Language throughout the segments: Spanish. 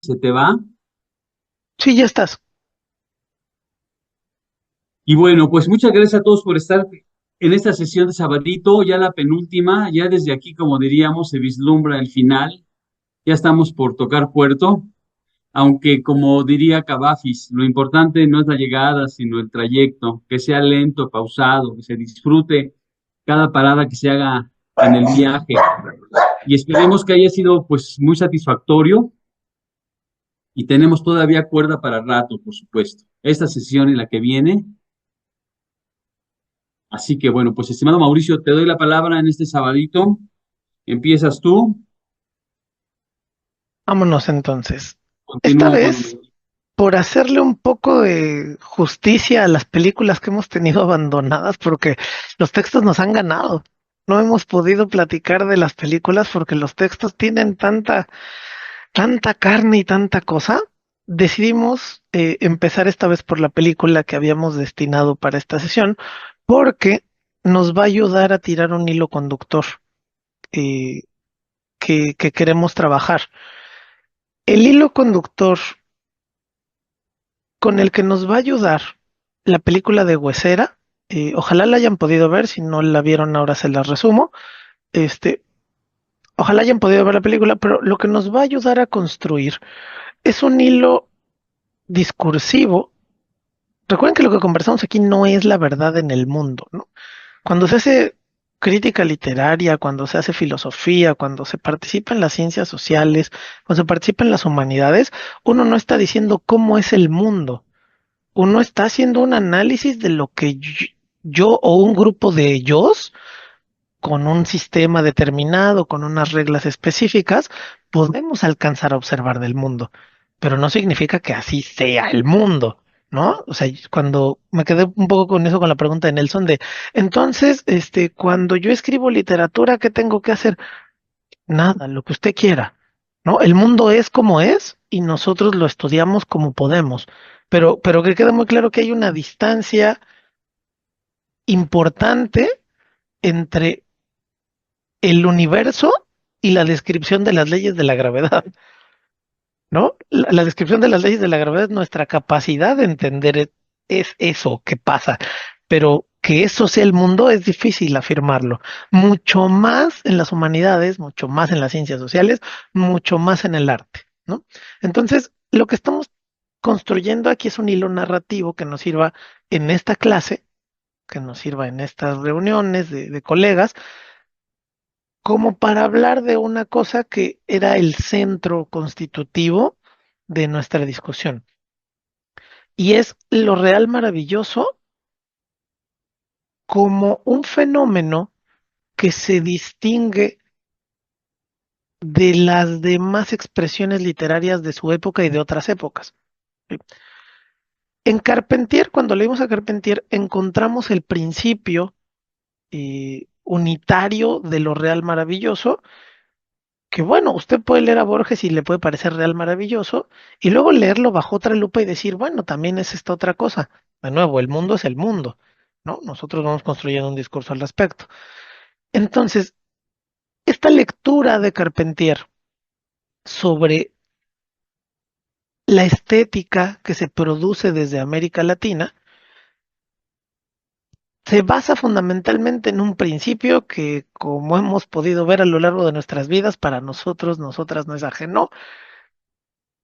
Se te va. Sí, ya estás. Y bueno, pues muchas gracias a todos por estar en esta sesión de sabadito, ya la penúltima, ya desde aquí, como diríamos, se vislumbra el final, ya estamos por tocar puerto, aunque como diría Cavafis, lo importante no es la llegada, sino el trayecto, que sea lento, pausado, que se disfrute cada parada que se haga en el viaje. Y esperemos que haya sido pues muy satisfactorio y tenemos todavía cuerda para rato, por supuesto. Esta sesión y la que viene. Así que bueno, pues estimado Mauricio, te doy la palabra en este sabadito. Empiezas tú, Vámonos entonces. Esta continúo vez, con... por hacerle un poco de justicia a las películas que hemos tenido abandonadas, porque los textos nos han ganado. No hemos podido platicar de las películas porque los textos tienen tanta carne y tanta cosa. Decidimos empezar esta vez por la película que habíamos destinado para esta sesión, porque nos va a ayudar a tirar un hilo conductor eh, que queremos trabajar. El hilo conductor con el que nos va a ayudar la película de Huesera. Ojalá la hayan podido ver, si no la vieron ahora se las resumo. Este, ojalá hayan podido ver la película, pero lo que nos va a ayudar a construir es un hilo discursivo. Recuerden que lo que conversamos aquí no es la verdad en el mundo, ¿no? Cuando se hace crítica literaria, cuando se hace filosofía, cuando se participa en las ciencias sociales, cuando se participa en las humanidades, uno no está diciendo cómo es el mundo, uno está haciendo un análisis de lo que yo o un grupo de ellos, con un sistema determinado, con unas reglas específicas, podemos alcanzar a observar del mundo. Pero no significa que así sea el mundo, ¿no? O sea, cuando me quedé un poco con eso, con la pregunta de Nelson de, entonces, cuando yo escribo literatura, ¿qué tengo que hacer? Nada, lo que usted quiera, ¿no? El mundo es como es y nosotros lo estudiamos como podemos, pero que quede muy claro que hay una distancia importante entre el universo y la descripción de las leyes de la gravedad, ¿no? La descripción de las leyes de la gravedad es nuestra capacidad de entender es eso que pasa, pero que eso sea el mundo es difícil afirmarlo. Mucho más en las humanidades, mucho más en las ciencias sociales, mucho más en el arte, ¿no? Entonces, lo que estamos construyendo aquí es un hilo narrativo que nos sirva en esta clase, que nos sirva en estas reuniones de colegas, como para hablar de una cosa que era el centro constitutivo de nuestra discusión. Y es lo real maravilloso como un fenómeno que se distingue de las demás expresiones literarias de su época y de otras épocas. En Carpentier, cuando leímos a Carpentier, encontramos el principio unitario de lo real maravilloso, que bueno, usted puede leer a Borges y le puede parecer real maravilloso, y luego leerlo bajo otra lupa y decir, bueno, también es esta otra cosa. De nuevo, el mundo es el mundo, ¿no? Nosotros vamos construyendo un discurso al respecto. Entonces, esta lectura de Carpentier sobre la estética que se produce desde América Latina se basa fundamentalmente en un principio que, como hemos podido ver a lo largo de nuestras vidas, para nosotros, nosotras no es ajeno.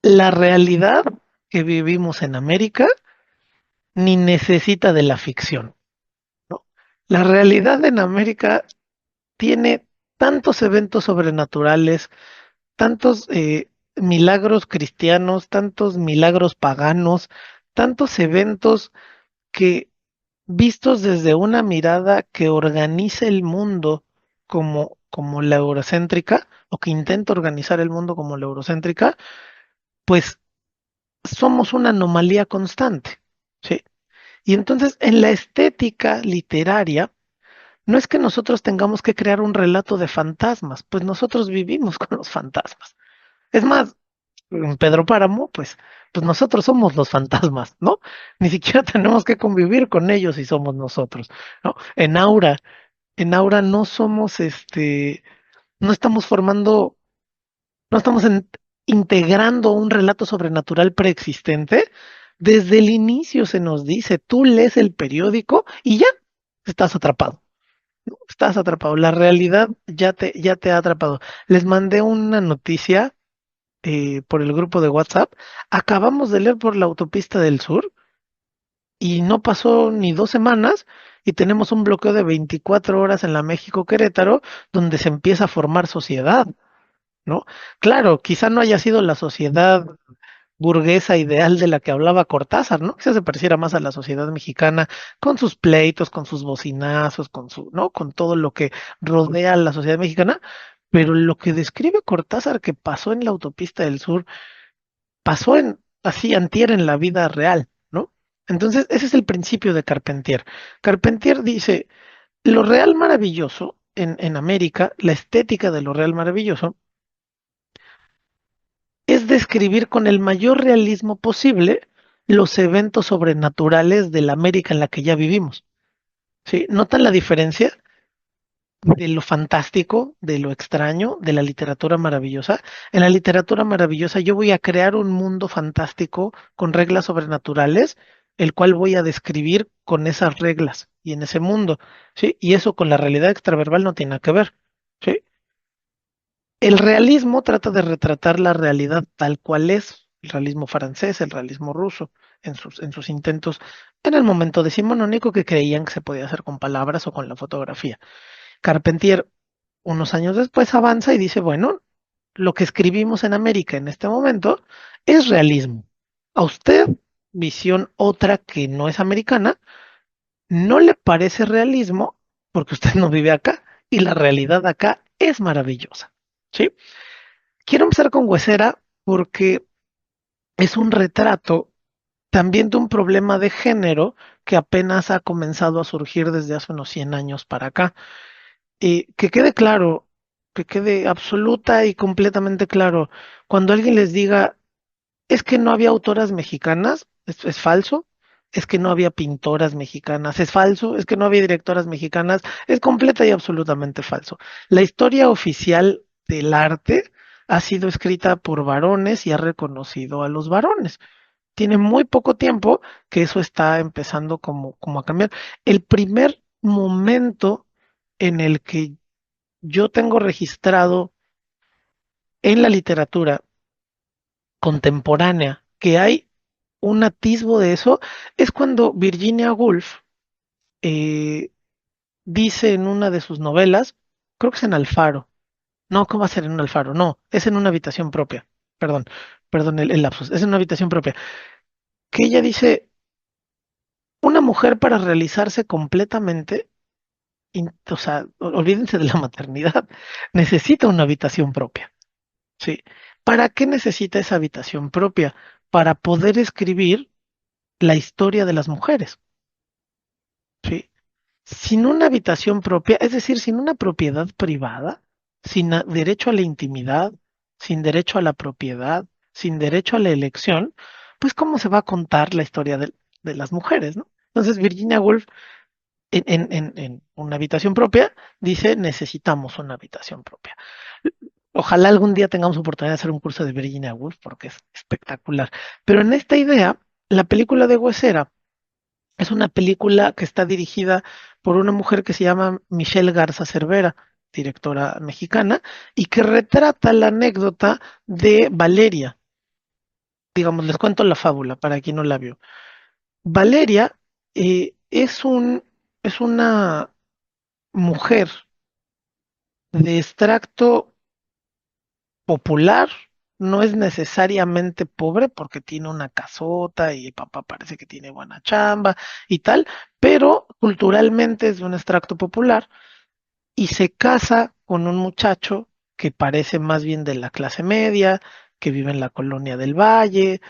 La realidad que vivimos en América ni necesita de la ficción, ¿no? La realidad en América tiene tantos eventos sobrenaturales, tantos milagros cristianos, tantos milagros paganos, tantos eventos que vistos desde una mirada que organiza el mundo como la eurocéntrica, o que intenta organizar el mundo como la eurocéntrica, pues somos una anomalía constante, ¿sí? Y entonces en la estética literaria, no es que nosotros tengamos que crear un relato de fantasmas, pues nosotros vivimos con los fantasmas. Es más, en Pedro Páramo, pues nosotros somos los fantasmas, ¿no? Ni siquiera tenemos que convivir con ellos si somos nosotros, ¿no? En Aura no somos no estamos formando, no estamos integrando un relato sobrenatural preexistente, desde el inicio se nos dice, tú lees el periódico y ya estás atrapado. ¿No? Estás atrapado. La realidad ya te ha atrapado. Les mandé una noticia por el grupo de WhatsApp. Acabamos de leer por la autopista del sur y no pasó ni 2 semanas y tenemos un bloqueo de 24 horas en la México Querétaro donde se empieza a formar sociedad, ¿no? Claro, quizá no haya sido la sociedad burguesa ideal de la que hablaba Cortázar, ¿no? Que se pareciera más a la sociedad mexicana, con sus pleitos, con sus bocinazos, con su, ¿no? Con todo lo que rodea a la sociedad mexicana, pero lo que describe Cortázar que pasó en la autopista del sur, pasó en así antier en la vida real, ¿no? Entonces, ese es el principio de Carpentier. Carpentier dice, lo real maravilloso en América, la estética de lo real maravilloso, es describir con el mayor realismo posible los eventos sobrenaturales de la América en la que ya vivimos. ¿Sí? ¿Notan la diferencia de lo fantástico, de lo extraño, de la literatura maravillosa? En la literatura maravillosa yo voy a crear un mundo fantástico con reglas sobrenaturales, el cual voy a describir con esas reglas y en ese mundo. ¿Sí? Y eso con la realidad extraverbal no tiene nada que ver. ¿Sí? El realismo trata de retratar la realidad tal cual es, el realismo francés, el realismo ruso, en sus intentos en el momento decimonónico que creían que se podía hacer con palabras o con la fotografía. Carpentier, unos años después, avanza y dice, bueno, lo que escribimos en América en este momento es realismo. A usted, visión otra que no es americana, no le parece realismo porque usted no vive acá y la realidad acá es maravillosa. ¿Sí? Quiero empezar con Huesera porque es un retrato también de un problema de género que apenas ha comenzado a surgir desde hace unos 100 años para acá. Y que quede claro, que quede absoluta y completamente claro, cuando alguien les diga, es que no había autoras mexicanas, es falso. Es que no había pintoras mexicanas, es falso. Es que no había directoras mexicanas, es completa y absolutamente falso. La historia oficial del arte ha sido escrita por varones y ha reconocido a los varones. Tiene muy poco tiempo que eso está empezando como a cambiar. El primer momento en el que yo tengo registrado en la literatura contemporánea que hay un atisbo de eso es cuando Virginia Woolf eh, dice en una de sus novelas, creo que es en Alfaro, no, ¿cómo va a ser en un Alfaro? No, es en una habitación propia, perdón, perdón el lapsus, es en una habitación propia, que ella dice, una mujer para realizarse completamente, o sea, olvídense de la maternidad, necesita una habitación propia, ¿sí? ¿Para qué necesita esa habitación propia? Para poder escribir la historia de las mujeres, ¿sí? Sin una habitación propia, es decir, sin una propiedad privada, sin derecho a la intimidad, sin derecho a la propiedad, sin derecho a la elección, pues cómo se va a contar la historia de las mujeres, ¿no? Entonces Virginia Woolf en una habitación propia dice necesitamos una habitación propia. Ojalá algún día tengamos oportunidad de hacer un curso de Virginia Woolf porque es espectacular. Pero en esta idea, la película de Huesera es una película que está dirigida por una mujer que se llama Michelle Garza Cervera, directora mexicana, y que retrata la anécdota de Valeria. Digamos, les cuento la fábula para quien no la vio. Valeria es una mujer de extracto popular, no es necesariamente pobre porque tiene una casota y el papá parece que tiene buena chamba y tal, pero culturalmente es de un extracto popular y se casa con un muchacho que parece más bien de la clase media, que vive en la colonia del Valle,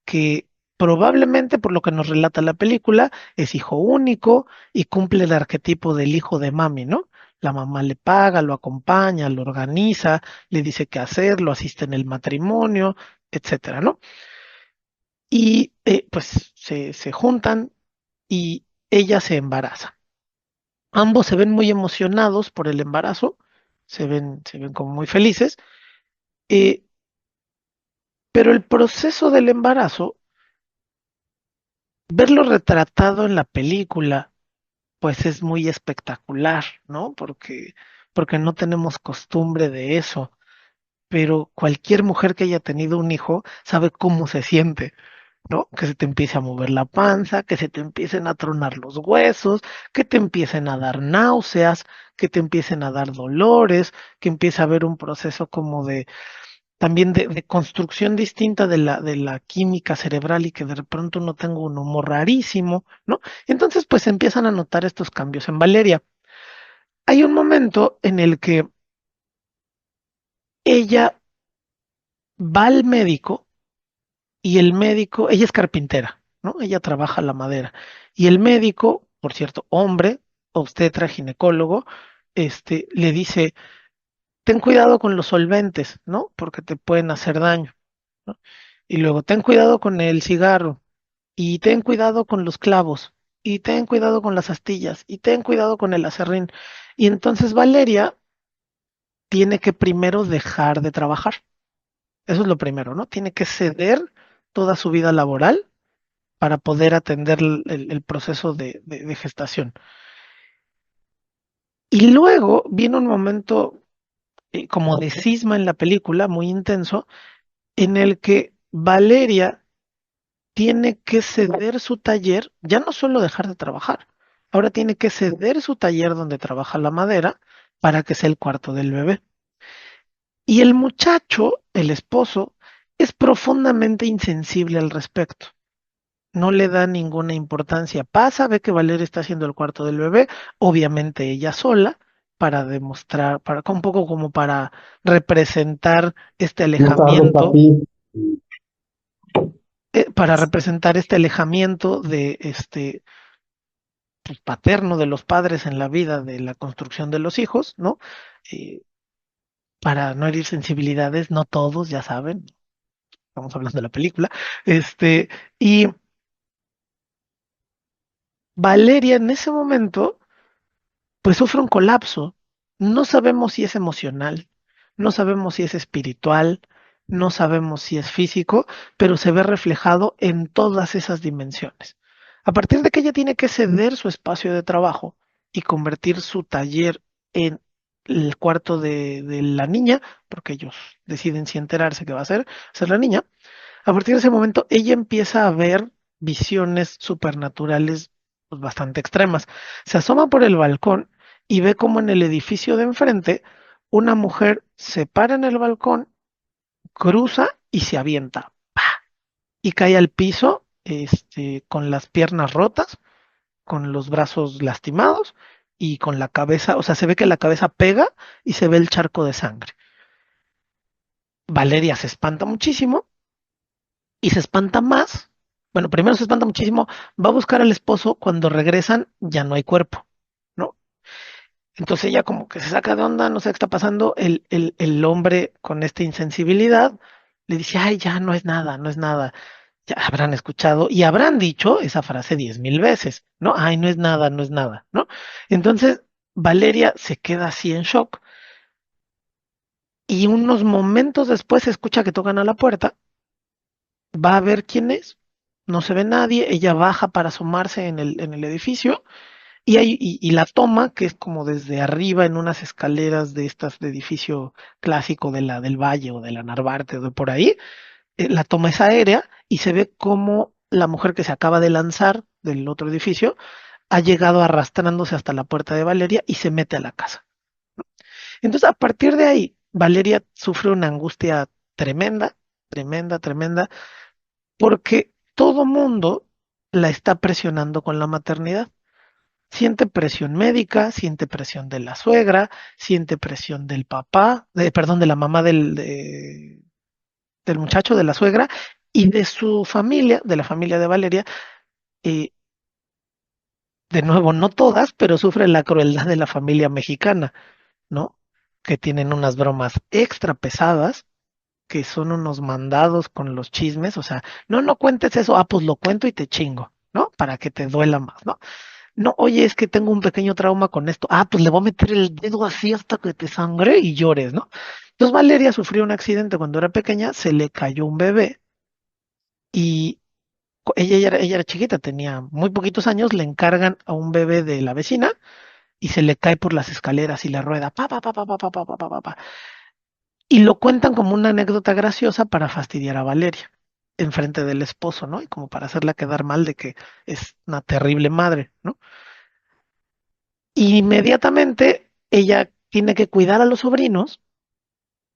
que probablemente, por lo que nos relata la película, es hijo único y cumple el arquetipo del hijo de mami, ¿no? La mamá le paga, lo acompaña, lo organiza, le dice qué hacer, lo asiste en el matrimonio, etcétera, ¿no? Y pues se juntan y ella se embaraza. Ambos se ven muy emocionados por el embarazo, se ven como muy felices, eh, Pero el proceso del embarazo, verlo retratado en la película, pues es muy espectacular, ¿no? Porque no tenemos costumbre de eso. Pero cualquier mujer que haya tenido un hijo sabe cómo se siente, ¿no? Que se te empiece a mover la panza, que se te empiecen a tronar los huesos, que te empiecen a dar náuseas, que te empiecen a dar dolores, que empiece a haber un proceso como de también de construcción distinta de la química cerebral y que de pronto no tengo un humor rarísimo, ¿no? Entonces, pues empiezan a notar estos cambios en Valeria. Hay un momento en el que ella va al médico y el médico, ella es carpintera, ¿no? Ella trabaja la madera. Y el médico, por cierto, hombre, obstetra, ginecólogo, le dice, ten cuidado con los solventes, ¿no? Porque te pueden hacer daño, ¿no? Y luego, ten cuidado con el cigarro, y ten cuidado con los clavos, y ten cuidado con las astillas, y ten cuidado con el aserrín. Y entonces Valeria tiene que primero dejar de trabajar. Eso es lo primero, ¿no? Tiene que ceder toda su vida laboral para poder atender el proceso de gestación. Y luego viene un momento como de cisma en la película, muy intenso, en el que Valeria tiene que ceder su taller, ya no solo dejar de trabajar, ahora tiene que ceder su taller donde trabaja la madera para que sea el cuarto del bebé. Y el muchacho, el esposo, es profundamente insensible al respecto. No le da ninguna importancia. Pasa, ve que Valeria está haciendo el cuarto del bebé, obviamente ella sola, para demostrar, para un poco como para representar este No tardes, alejamiento, papi. para representar este alejamiento de pues, paterno de los padres en la vida de la construcción de los hijos, ¿no? Eh, para no herir sensibilidades, no todos, ya saben, estamos hablando de la película, y Valeria en ese momento pues sufre un colapso. No sabemos si es emocional, no sabemos si es espiritual, no sabemos si es físico, pero se ve reflejado en todas esas dimensiones. A partir de que ella tiene que ceder su espacio de trabajo y convertir su taller en el cuarto de la niña, porque ellos deciden si enterarse que va a ser la niña, a partir de ese momento ella empieza a ver visiones supernaturales pues, bastante extremas. Se asoma por el balcón y ve como en el edificio de enfrente una mujer se para en el balcón, cruza y se avienta y cae al piso con las piernas rotas, con los brazos lastimados y con la cabeza, o sea, se ve que la cabeza pega y se ve el charco de sangre. Valeria se espanta muchísimo y se espanta más. Bueno, primero se espanta muchísimo, va a buscar al esposo, cuando regresan ya no hay cuerpo, ¿no? Entonces ella como que se saca de onda, no sé qué está pasando, el hombre con esta insensibilidad le dice, ay, ya no es nada, no es nada. Ya habrán escuchado y habrán dicho esa frase 10,000 veces, ¿no? Ay, no es nada, no es nada, ¿no? Entonces Valeria se queda así en shock y unos momentos después se escucha que tocan a la puerta, va a ver quién es, no se ve nadie, ella baja para asomarse en el edificio y la toma, que es como desde arriba en unas escaleras de estas de edificio clásico de la del Valle o de la Narvarte o de por ahí, la toma es aérea y se ve como la mujer que se acaba de lanzar del otro edificio ha llegado arrastrándose hasta la puerta de Valeria y se mete a la casa. Entonces, a partir de ahí, Valeria sufre una angustia tremenda, tremenda, tremenda, porque todo mundo la está presionando con la maternidad. Siente presión médica, siente presión de la suegra, siente presión del papá, perdón, de la mamá del muchacho, de la suegra, y de su familia, de la familia de Valeria. eh, de nuevo, no todas, pero sufre la crueldad de la familia mexicana, ¿no? Que tienen unas bromas extra pesadas, que son unos mandados con los chismes, o sea, no, no cuentes eso, pues lo cuento y te chingo, ¿no? Para que te duela más, ¿no? No, oye, es que tengo un pequeño trauma con esto. Pues le voy a meter el dedo así hasta que te sangre y llores, ¿no? Entonces Valeria sufrió un accidente cuando era pequeña, se le cayó un bebé y ella era chiquita, tenía muy poquitos años, le encargan a un bebé de la vecina y se le cae por las escaleras y la rueda, pa, pa, pa, pa, pa, pa, pa, pa, pa, pa, pa. Y lo cuentan como una anécdota graciosa para fastidiar a Valeria enfrente del esposo, ¿no? Y como para hacerla quedar mal de que es una terrible madre, ¿no? Y inmediatamente ella tiene que cuidar a los sobrinos,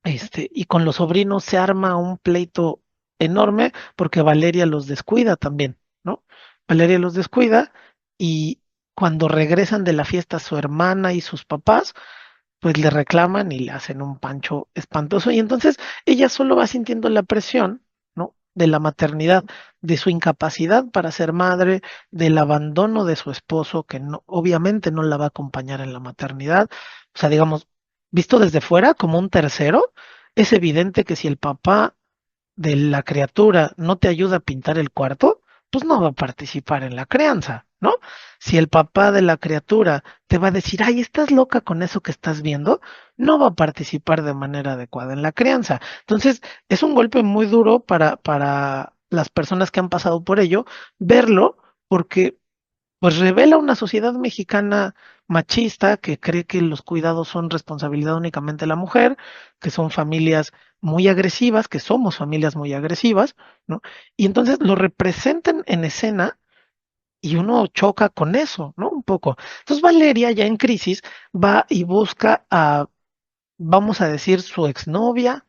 y con los sobrinos se arma un pleito enorme porque Valeria los descuida también, ¿no? Valeria los descuida y cuando regresan de la fiesta su hermana y sus papás, pues le reclaman y le hacen un pancho espantoso. Y entonces ella solo va sintiendo la presión, ¿no? De la maternidad, de su incapacidad para ser madre, del abandono de su esposo, que no, obviamente no la va a acompañar en la maternidad. O sea, digamos, visto desde fuera como un tercero, es evidente que si el papá de la criatura no te ayuda a pintar el cuarto, pues no va a participar en la crianza, ¿no? Si el papá de la criatura te va a decir, ay, estás loca con eso que estás viendo, no va a participar de manera adecuada en la crianza. Entonces, es un golpe muy duro para las personas que han pasado por ello, verlo, porque pues revela una sociedad mexicana machista que cree que los cuidados son responsabilidad únicamente de la mujer, que son familias muy agresivas, que somos familias muy agresivas, ¿no? Y entonces lo representan en escena y uno choca con eso, ¿no? Un poco. Entonces Valeria, ya en crisis, va y busca a, vamos a decir, su exnovia.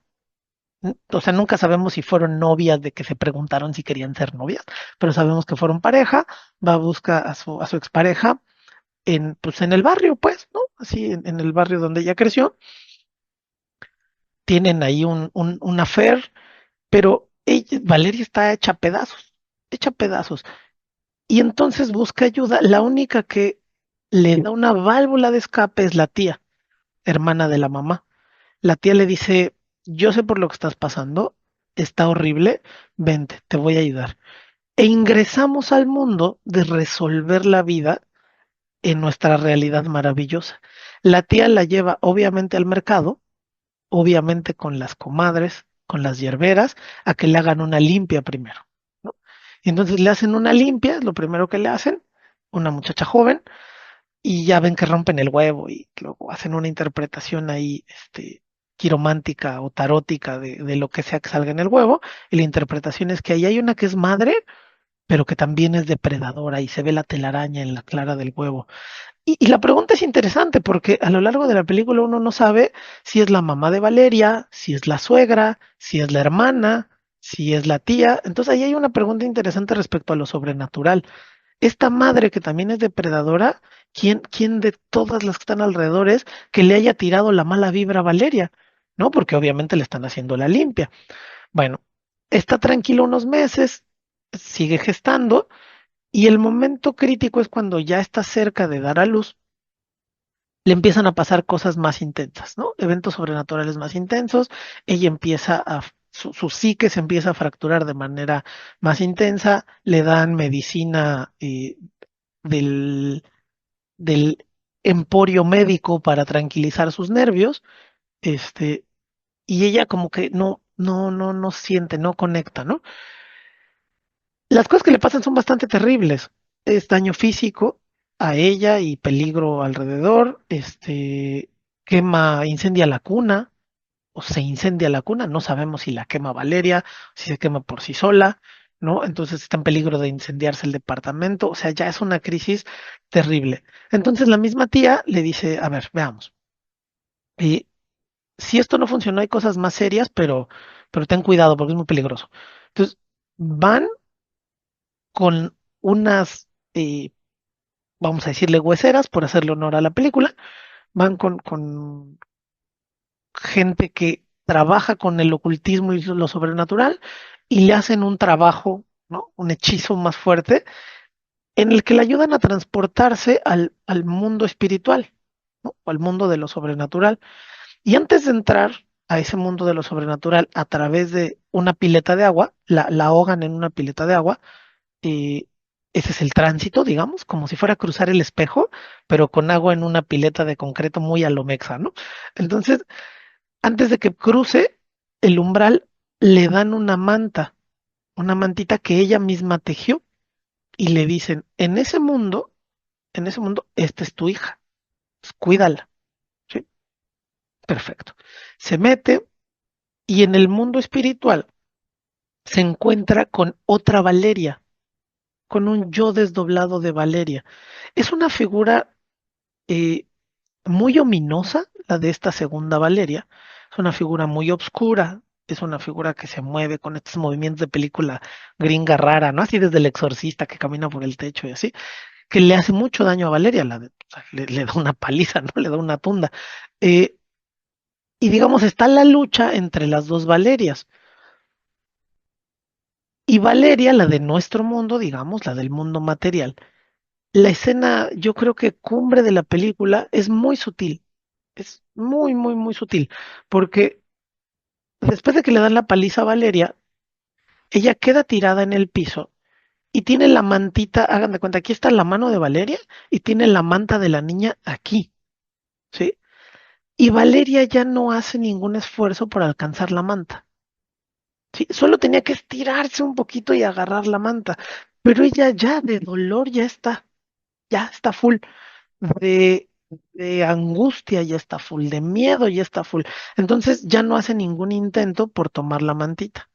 O sea, nunca sabemos si fueron novias de que se preguntaron si querían ser novias, pero sabemos que fueron pareja, va a buscar a su expareja pues en el barrio, pues, ¿no? Así en el barrio donde ella creció, tienen ahí un affair, pero Valeria está hecha pedazos, hecha pedazos. Y entonces busca ayuda. La única que le da una válvula de escape es la tía, hermana de la mamá. La tía le dice, yo sé por lo que estás pasando, está horrible, vente, te voy a ayudar. E ingresamos al mundo de resolver la vida en nuestra realidad maravillosa. La tía la lleva obviamente al mercado, obviamente con las comadres, con las hierberas, a que le hagan una limpia primero, ¿no? Y entonces le hacen una limpia, es lo primero que le hacen, una muchacha joven, y ya ven que rompen el huevo y luego hacen una interpretación ahí, quiromántica o tarótica de lo que sea que salga en el huevo, y la interpretación es que ahí hay una que es madre, pero que también es depredadora y se ve la telaraña en la clara del huevo. Y la pregunta es interesante porque a lo largo de la película uno no sabe si es la mamá de Valeria, si es la suegra, si es la hermana, si es la tía. Entonces ahí hay una pregunta interesante respecto a lo sobrenatural. Esta madre que también es depredadora, ¿quién de todas las que están alrededor es que le haya tirado la mala vibra a Valeria? ¿No? Porque obviamente le están haciendo la limpia. Bueno, está tranquilo unos meses, sigue gestando y el momento crítico es cuando ya está cerca de dar a luz, le empiezan a pasar cosas más intensas, ¿no? Eventos sobrenaturales más intensos, ella empieza su psique se empieza a fracturar de manera más intensa, le dan medicina del, del emporio médico para tranquilizar sus nervios, este, y ella como que no siente, no conecta, ¿no? Las cosas que le pasan son bastante terribles. Es daño físico a ella y peligro alrededor. Incendia la cuna o se incendia la cuna. No sabemos si la quema Valeria, si se quema por sí sola, ¿no? Entonces está en peligro de incendiarse el departamento. O sea, ya es una crisis terrible. Entonces la misma tía le dice, a ver, veamos. Y si esto no funcionó, hay cosas más serias, pero ten cuidado porque es muy peligroso. Entonces van con unas, vamos a decirle, hueseras, por hacerle honor a la película, van con gente que trabaja con el ocultismo y lo sobrenatural y le hacen un trabajo, ¿no? Un hechizo más fuerte en el que le ayudan a transportarse al mundo espiritual, ¿no? O al mundo de lo sobrenatural. Y antes de entrar a ese mundo de lo sobrenatural a través de una pileta de agua, la ahogan en una pileta de agua. eh, Ese es el tránsito, digamos, como si fuera a cruzar el espejo, pero con agua en una pileta de concreto muy a lo mexa, ¿no? Entonces, Antes de que cruce el umbral, le dan una manta, una mantita que ella misma tejió y le dicen, en ese mundo, esta es tu hija, pues cuídala. ¿Sí? Perfecto. Se mete y en el mundo espiritual se encuentra con otra Valeria, con un yo desdoblado de Valeria. Es una figura eh, muy ominosa, la de esta segunda Valeria. Es una figura muy obscura, es una figura que se mueve con estos movimientos de película gringa rara, ¿no? Así desde el exorcista que camina por el techo y así, que le hace mucho daño a Valeria, o sea, le da una paliza, ¿no? Le da una tunda. Eh, y digamos, está la lucha entre las dos Valerias. Y Valeria, la de nuestro mundo, digamos, la del mundo material. La escena, yo creo que cumbre de la película es muy sutil, es muy, muy, muy sutil, porque después de que le dan la paliza a Valeria, ella queda tirada en el piso y tiene la mantita, hagan de cuenta, aquí está la mano de Valeria y tiene la manta de la niña aquí, ¿sí? Y Valeria ya no hace ningún esfuerzo por alcanzar la manta, ¿sí? Solo tenía que estirarse un poquito y agarrar la manta, pero ella ya de dolor ya está full. de, de angustia ya está full, de miedo ya está full. Entonces ya no hace ningún intento por tomar la mantita.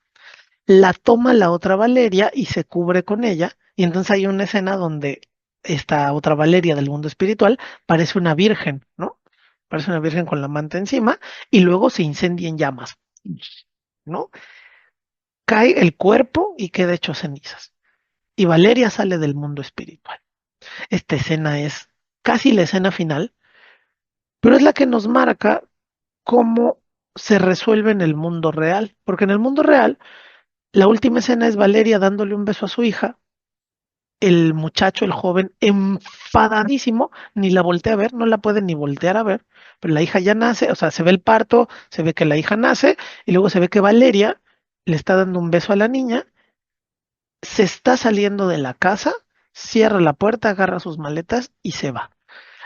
La toma la otra Valeria y se cubre con ella. Y entonces hay una escena donde esta otra Valeria del mundo espiritual parece una virgen, ¿no? Parece una virgen con la manta encima y luego se incendia en llamas, ¿no? Cae el cuerpo y queda hecho cenizas. Y Valeria sale del mundo espiritual. Esta escena es casi la escena final, pero es la que nos marca cómo se resuelve en el mundo real. Porque en el mundo real, la última escena es Valeria dándole un beso a su hija, el muchacho, el joven, enfadadísimo, ni la voltea a ver, no la puede ni voltear a ver, pero la hija ya nace, o sea, se ve el parto, se ve que la hija nace, y luego se ve que Valeria le está dando un beso a la niña, se está saliendo de la casa, cierra la puerta, agarra sus maletas y se va.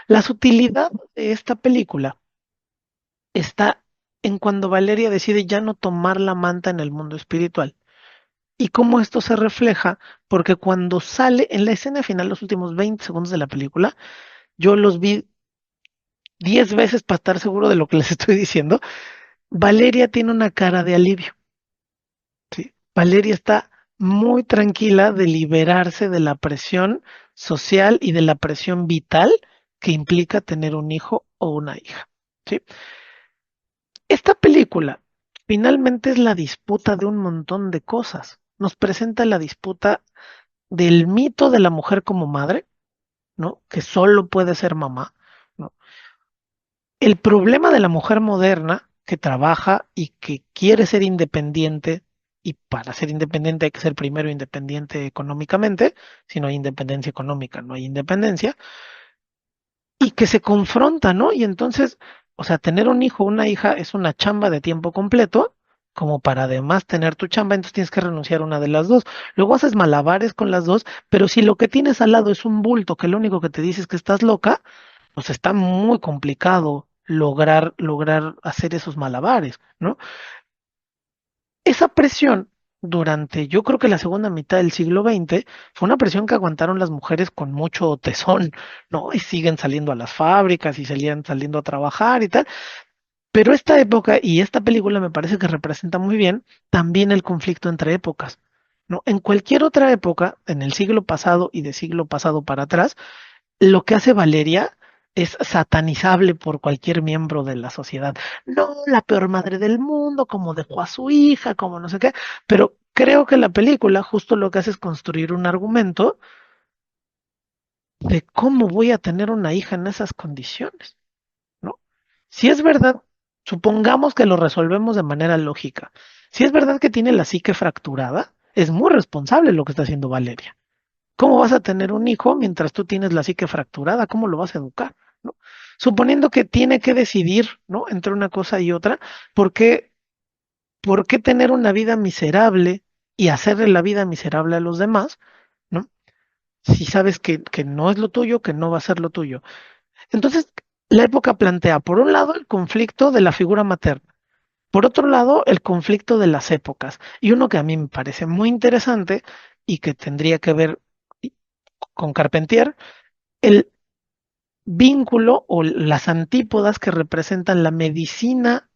La sutilidad de esta película está en cuando Valeria decide ya no tomar la manta en el mundo espiritual. Y cómo esto se refleja, porque cuando sale en la escena final, los últimos 20 segundos de la película, yo los vi 10 veces para estar seguro de lo que les estoy diciendo. Valeria tiene una cara de alivio. ¿Sí? Valeria está muy tranquila de liberarse de la presión social y de la presión vital que implica tener un hijo o una hija. ¿Sí? Esta película finalmente es la disputa de un montón de cosas. Nos presenta la disputa del mito de la mujer como madre, ¿no? Que solo puede ser mamá, ¿no? El problema de la mujer moderna que trabaja y que quiere ser independiente, y para ser independiente hay que ser primero independiente económicamente, si no hay independencia económica, no hay independencia, y que se confronta, ¿no? Y entonces, o sea, tener un hijo o una hija es una chamba de tiempo completo, como para además tener tu chamba, entonces tienes que renunciar a una de las dos. Luego haces malabares con las dos, pero si lo que tienes al lado es un bulto que lo único que te dice es que estás loca, pues está muy complicado lograr hacer esos malabares, ¿no? Esa presión durante, yo creo que la segunda mitad del siglo XX, fue una presión que aguantaron las mujeres con mucho tesón, ¿no? Y siguen saliendo a las fábricas y seguían saliendo a trabajar y tal. Pero esta época y esta película me parece que representa muy bien también el conflicto entre épocas, ¿no? En cualquier otra época, en el siglo pasado y de siglo pasado para atrás, lo que hace Valeria es satanizable por cualquier miembro de la sociedad. No, la peor madre del mundo, como dejó a su hija, como no sé qué, pero creo que la película justo lo que hace es construir un argumento de cómo voy a tener una hija en esas condiciones, ¿no? Si es verdad, supongamos que lo resolvemos de manera lógica. Si es verdad que tiene la psique fracturada, es muy responsable lo que está haciendo Valeria. ¿Cómo vas a tener un hijo mientras tú tienes la psique fracturada? ¿Cómo lo vas a educar? ¿No? Suponiendo que tiene que decidir, ¿no? Entre una cosa y otra, ¿por qué, ¿por qué tener una vida miserable y hacerle la vida miserable a los demás, ¿no? Si sabes que no es lo tuyo, que no va a ser lo tuyo. Entonces, la época plantea, por un lado, el conflicto de la figura materna. Por otro lado, el conflicto de las épocas, y uno que a mí me parece muy interesante y que tendría que ver con Carpentier, el vínculo o las antípodas que representan la medicina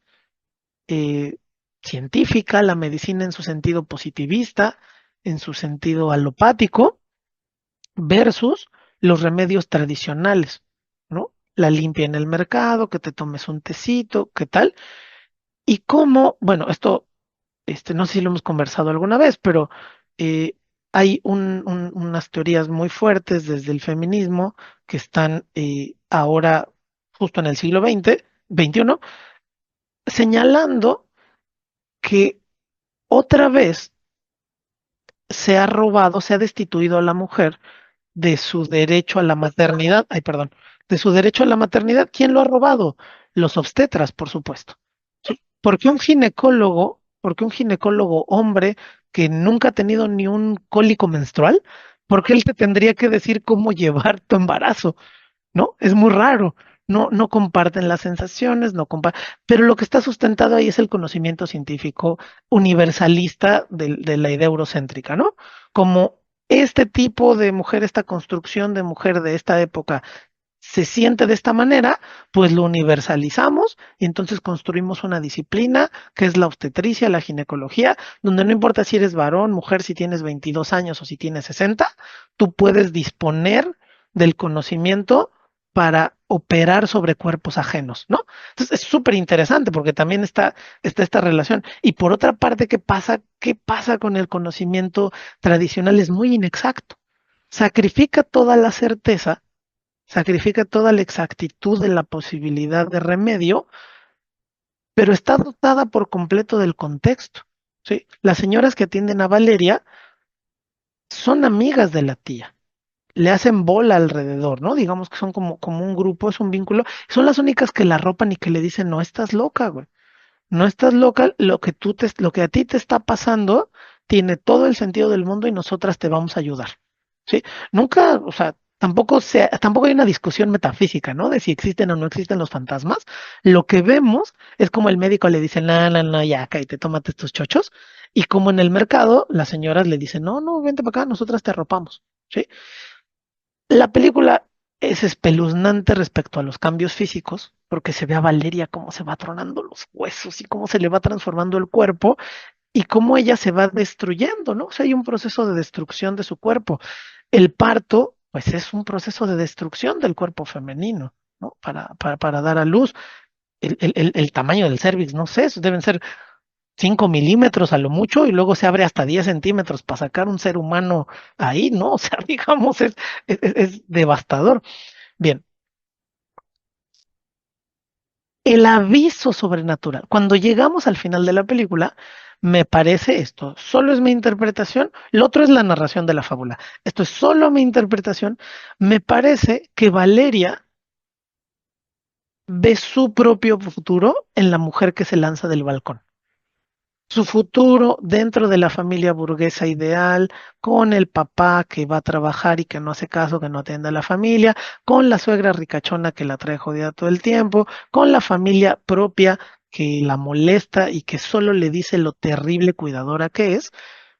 eh, científica, la medicina en su sentido positivista, en su sentido alopático, versus los remedios tradicionales, ¿no? La limpia en el mercado, que te tomes un tecito, ¿qué tal? Y cómo, bueno, esto, no sé si lo hemos conversado alguna vez, pero eh, hay unas teorías muy fuertes desde el feminismo que están ahora, justo en el siglo XX, XXI, señalando que otra vez se ha robado, se ha destituido a la mujer de su derecho a la maternidad, ay, perdón, de su derecho a la maternidad. ¿Quién lo ha robado? Los obstetras, por supuesto. ¿Sí? Porque un ginecólogo hombre que nunca ha tenido ni un cólico menstrual, porque él te tendría que decir cómo llevar tu embarazo? ¿No? Es muy raro. No, no comparten las sensaciones, no comparten, pero lo que está sustentado ahí es el conocimiento científico universalista de la idea eurocéntrica, ¿no? Como este tipo de mujer, esta construcción de mujer de esta época se siente de esta manera, pues lo universalizamos y entonces construimos una disciplina que es la obstetricia, la ginecología, donde no importa si eres varón, mujer, si tienes 22 años o si tienes 60, tú puedes disponer del conocimiento para operar sobre cuerpos ajenos, ¿no? Entonces es súper interesante porque también está esta relación. Y por otra parte, ¿qué pasa con el conocimiento tradicional? Es muy inexacto. Sacrifica toda la certeza, sacrifica toda la exactitud de la posibilidad de remedio, pero está dotada por completo del contexto. ¿Sí? Las señoras que atienden a Valeria son amigas de la tía, le hacen bola alrededor, ¿no? Digamos que son como un grupo, es un vínculo, son las únicas que la arropan y que le dicen, no estás loca, güey. No estás loca, lo que a ti te está pasando tiene todo el sentido del mundo y nosotras te vamos a ayudar. ¿Sí? Nunca, o sea, tampoco hay una discusión metafísica, ¿no? De si existen o no existen los fantasmas. Lo que vemos es como el médico le dice, no, no, no, ya, cállate, tómate estos chochos. Y como en el mercado, las señoras le dicen, no, no, vente para acá, nosotras te arropamos. ¿Sí? La película es espeluznante respecto a los cambios físicos, porque se ve a Valeria cómo se va tronando los huesos y cómo se le va transformando el cuerpo y cómo ella se va destruyendo, ¿no? O sea, hay un proceso de destrucción de su cuerpo. El parto, pues es un proceso de destrucción del cuerpo femenino, ¿no? Para dar a luz. El tamaño del cervix, no sé, deben ser 5 milímetros a lo mucho y luego se abre hasta 10 centímetros para sacar un ser humano ahí, ¿no? O sea, digamos, es devastador. Bien, el aviso sobrenatural. Cuando llegamos al final de la película, me parece esto, solo es mi interpretación, lo otro es la narración de la fábula. Esto es solo mi interpretación. Me parece que Valeria ve su propio futuro en la mujer que se lanza del balcón. Su futuro dentro de la familia burguesa ideal, con el papá que va a trabajar y que no hace caso, que no atiende a la familia, con la suegra ricachona que la trae jodida todo el tiempo, con la familia propia que la molesta y que solo le dice lo terrible cuidadora que es,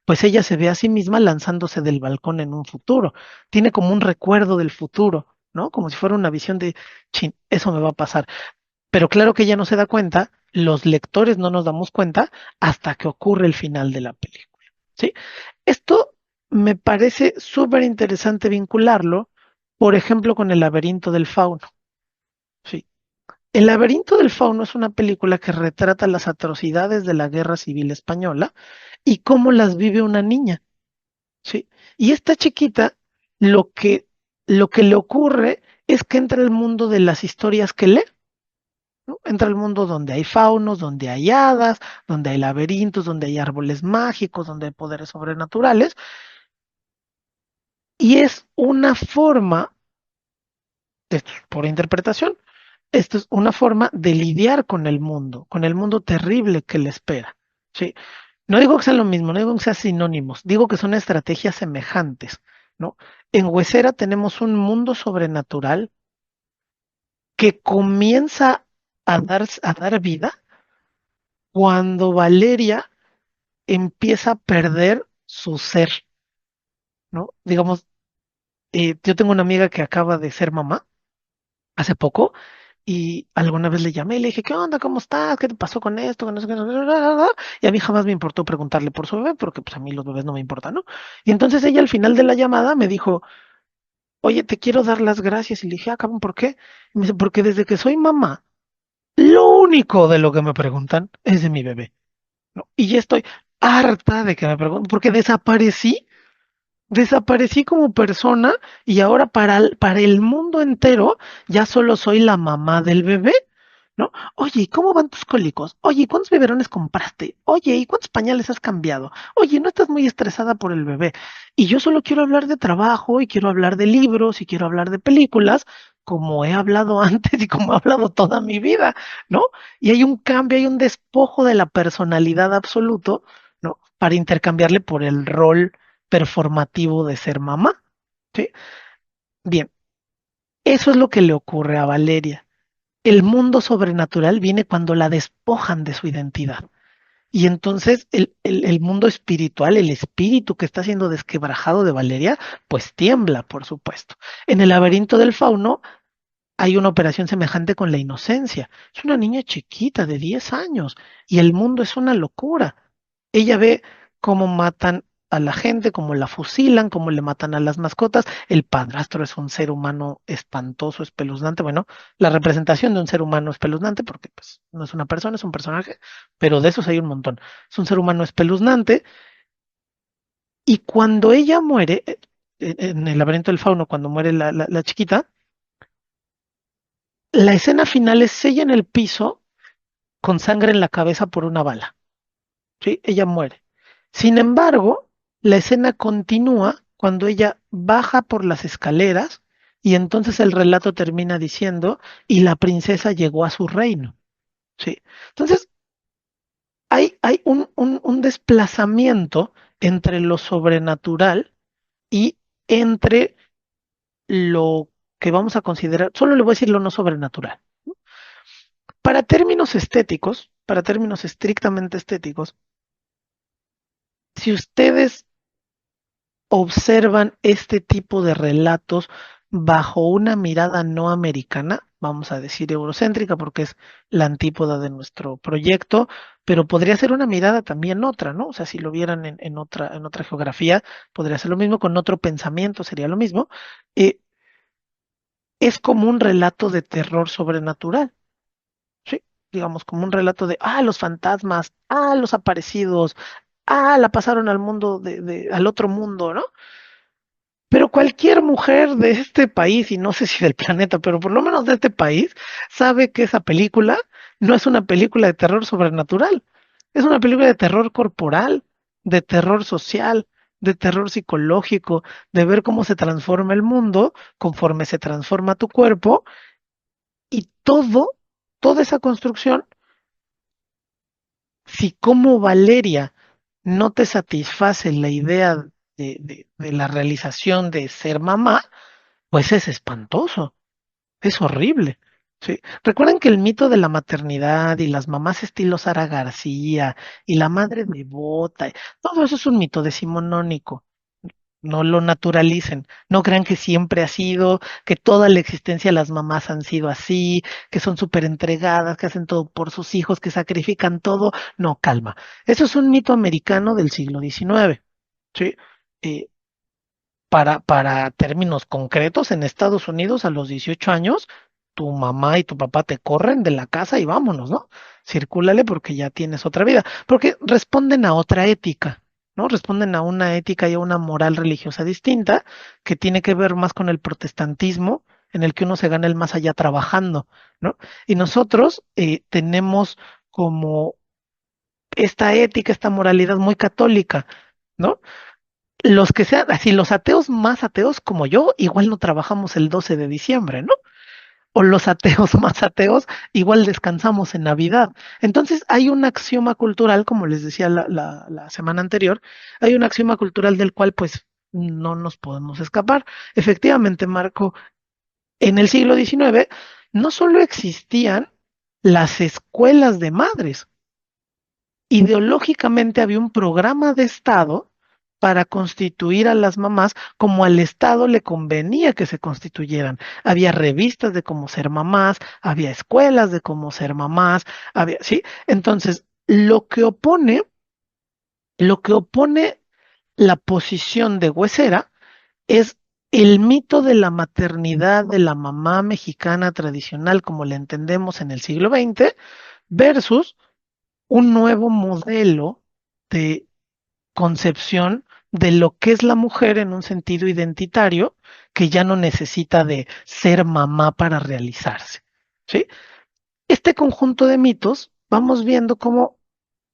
pues ella se ve a sí misma lanzándose del balcón en un futuro. Tiene como un recuerdo del futuro, ¿no? Como si fuera una visión de, chin, eso me va a pasar. Pero claro que ella no se da cuenta, los lectores no nos damos cuenta hasta que ocurre el final de la película. ¿Sí? Esto me parece súper interesante vincularlo, por ejemplo, con El laberinto del fauno. ¿Sí? El laberinto del fauno es una película que retrata las atrocidades de la Guerra Civil Española y cómo las vive una niña. ¿Sí? Y esta chiquita, lo que, lo que le ocurre es que entra al mundo de las historias que lee. ¿No? Entra al mundo donde hay faunos, donde hay hadas, donde hay laberintos, donde hay árboles mágicos, donde hay poderes sobrenaturales, y es una forma, esto es por interpretación, esto es una forma de lidiar con el mundo terrible que le espera. ¿Sí? No digo que sea lo mismo, no digo que sean sinónimos, digo que son estrategias semejantes, ¿no? En Huesera tenemos un mundo sobrenatural que comienza a dar vida cuando Valeria empieza a perder su ser, ¿no? Digamos, yo tengo una amiga que acaba de ser mamá hace poco y alguna vez le llamé y le dije, ¿qué onda? ¿Cómo estás? ¿Qué te pasó con esto? Con eso, con eso, bla, bla, bla? Y a mí jamás me importó preguntarle por su bebé porque pues a mí los bebés no me importan, ¿no? Y entonces ella al final de la llamada me dijo, oye, te quiero dar las gracias. Y le dije, ah, cabrón, ¿por qué? Y me dice, porque desde que soy mamá, lo único de lo que me preguntan es de mi bebé, ¿no? Y ya estoy harta de que me pregunten, porque desaparecí como persona y ahora para el mundo entero ya solo soy la mamá del bebé, ¿no? Oye, ¿y cómo van tus cólicos? Oye, ¿y cuántos biberones compraste? Oye, ¿y cuántos pañales has cambiado? Oye, ¿no estás muy estresada por el bebé? Y yo solo quiero hablar de trabajo y quiero hablar de libros y quiero hablar de películas, como he hablado antes y como he hablado toda mi vida, ¿no? Y hay un cambio, hay un despojo de la personalidad absoluto, ¿no? Para intercambiarle por el rol performativo de ser mamá, ¿sí? Bien, eso es lo que le ocurre a Valeria. El mundo sobrenatural viene cuando la despojan de su identidad. Y entonces el mundo espiritual, el espíritu que está siendo desquebrajado de Valeria, pues tiembla, por supuesto. En el laberinto del fauno hay una operación semejante con la inocencia. Es una niña chiquita de 10 años y el mundo es una locura. Ella ve cómo matan a la gente, cómo la fusilan, cómo le matan a las mascotas. El padrastro es un ser humano espantoso, espeluznante. Bueno, la representación de un ser humano espeluznante, porque pues, no es una persona, es un personaje, pero de esos hay un montón. Es un ser humano espeluznante y cuando ella muere, en el laberinto del fauno, cuando muere la chiquita, la escena final es ella en el piso con sangre en la cabeza por una bala. ¿Sí? Ella muere. Sin embargo, la escena continúa cuando ella baja por las escaleras y entonces el relato termina diciendo, y la princesa llegó a su reino. ¿Sí? Entonces, hay un desplazamiento entre lo sobrenatural y entre lo que vamos a considerar, solo le voy a decir lo no sobrenatural. Para términos estéticos, para términos estrictamente estéticos, si ustedes observan este tipo de relatos bajo una mirada no americana, vamos a decir eurocéntrica porque es la antípoda de nuestro proyecto, pero podría ser una mirada también otra, ¿no? O sea, si lo vieran en otra geografía, podría ser lo mismo, con otro pensamiento sería lo mismo. Eh, es como un relato de terror sobrenatural, ¿sí? Digamos, como un relato de, ah, los fantasmas, ah, los aparecidos, ah, la pasaron al mundo al otro mundo, ¿no? Pero cualquier mujer de este país, y no sé si del planeta, pero por lo menos de este país, sabe que esa película no es una película de terror sobrenatural, es una película de terror corporal, de terror social, de terror psicológico, de ver cómo se transforma el mundo conforme se transforma tu cuerpo y toda esa construcción, si como Valeria no te satisface la idea de la realización de ser mamá, pues es espantoso, es horrible. Sí. Recuerden que el mito de la maternidad y las mamás estilo Sara García y la madre devota, todo eso es un mito decimonónico. No lo naturalicen, no crean que siempre ha sido, que toda la existencia de las mamás han sido así, que son súper entregadas, que hacen todo por sus hijos, que sacrifican todo. No, calma. Eso es un mito americano del siglo XIX. ¿Sí? Eh, para términos concretos, en Estados Unidos a los 18 años, tu mamá y tu papá te corren de la casa y vámonos, ¿no? Circúlale porque ya tienes otra vida, porque responden a otra ética, ¿no? Responden a una ética y a una moral religiosa distinta que tiene que ver más con el protestantismo, en el que uno se gana el más allá trabajando, ¿no? Y nosotros tenemos como esta ética, esta moralidad muy católica, ¿no? Los que sean, así los ateos más ateos como yo, igual no trabajamos el 12 de diciembre, ¿no? O los ateos más ateos, igual descansamos en Navidad. Entonces hay un axioma cultural, como les decía la semana anterior, hay un axioma cultural del cual pues no nos podemos escapar. Efectivamente, Marco, en el siglo XIX no solo existían las escuelas de madres, ideológicamente había un programa de Estado para constituir a las mamás como al Estado le convenía que se constituyeran. Había revistas de cómo ser mamás, había escuelas de cómo ser mamás, había, ¿sí? Entonces, lo que opone la posición de Huesera es el mito de la maternidad de la mamá mexicana tradicional como la entendemos en el siglo XX versus un nuevo modelo de concepción de lo que es la mujer en un sentido identitario que ya no necesita de ser mamá para realizarse. ¿Sí? Este conjunto de mitos vamos viendo cómo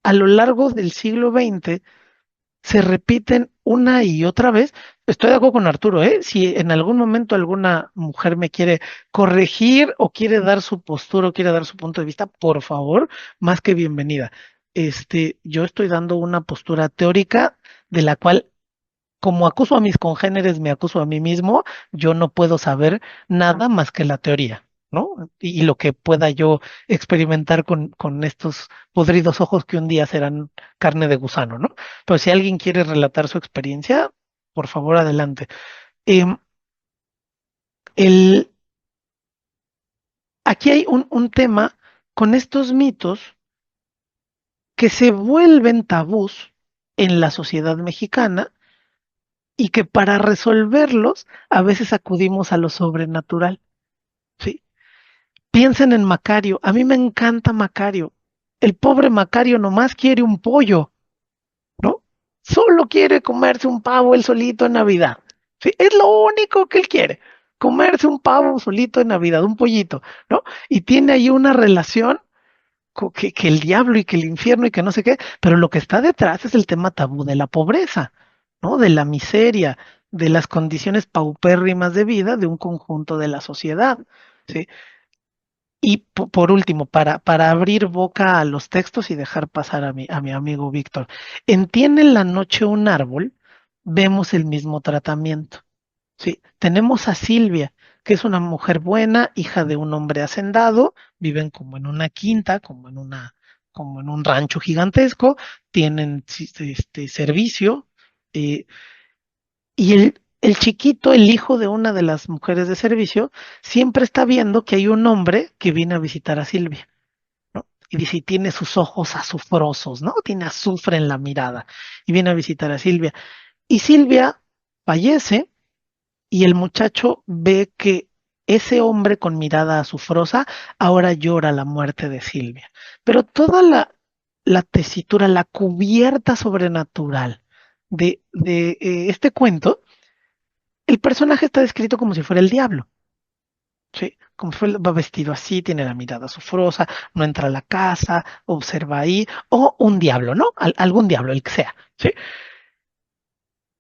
a lo largo del siglo XX se repiten una y otra vez. Estoy de acuerdo con Arturo, ¿eh? Si en algún momento alguna mujer me quiere corregir o quiere dar su postura o quiere dar su punto de vista, por favor, más que bienvenida. Yo estoy dando una postura teórica de la cual, como acuso a mis congéneres, me acuso a mí mismo, yo no puedo saber nada más que la teoría, ¿no? Y lo que pueda yo experimentar con estos podridos ojos que un día serán carne de gusano, ¿no? Pero si alguien quiere relatar su experiencia, por favor, adelante. Em, el, Aquí hay un tema con estos mitos que se vuelven tabús en la sociedad mexicana y que para resolverlos a veces acudimos a lo sobrenatural. ¿Sí? Piensen en Macario. A mí me encanta Macario. El pobre Macario nomás quiere un pollo, ¿no? Solo quiere comerse un pavo él solito en Navidad. ¿Sí? Es lo único que él quiere. Comerse un pavo solito en Navidad, un pollito, ¿no? Y tiene ahí una relación que el diablo y que el infierno y que no sé qué, pero lo que está detrás es el tema tabú de la pobreza, ¿no? De la miseria, de las condiciones paupérrimas de vida de un conjunto de la sociedad, ¿sí? Y por último, para abrir boca a los textos y dejar pasar a mi amigo Víctor, en Tiene en la noche un árbol, vemos el mismo tratamiento. Sí, tenemos a Silvia, que es una mujer buena, hija de un hombre hacendado, viven como en una quinta, como en un rancho gigantesco, tienen servicio, eh, y el chiquito, el hijo de una de las mujeres de servicio, siempre está viendo que hay un hombre que viene a visitar a Silvia, ¿no? Y dice, y tiene sus ojos azufrosos, ¿no? Tiene azufre en la mirada, y viene a visitar a Silvia. Y Silvia fallece y el muchacho ve que ese hombre con mirada azufrosa ahora llora la muerte de Silvia. Pero toda la tesitura, la cubierta sobrenatural de este cuento, el personaje está descrito como si fuera el diablo. Sí, como si va vestido así, tiene la mirada azufrosa, no entra a la casa, observa ahí, o un diablo, ¿no? Algún diablo, el que sea. ¿Sí?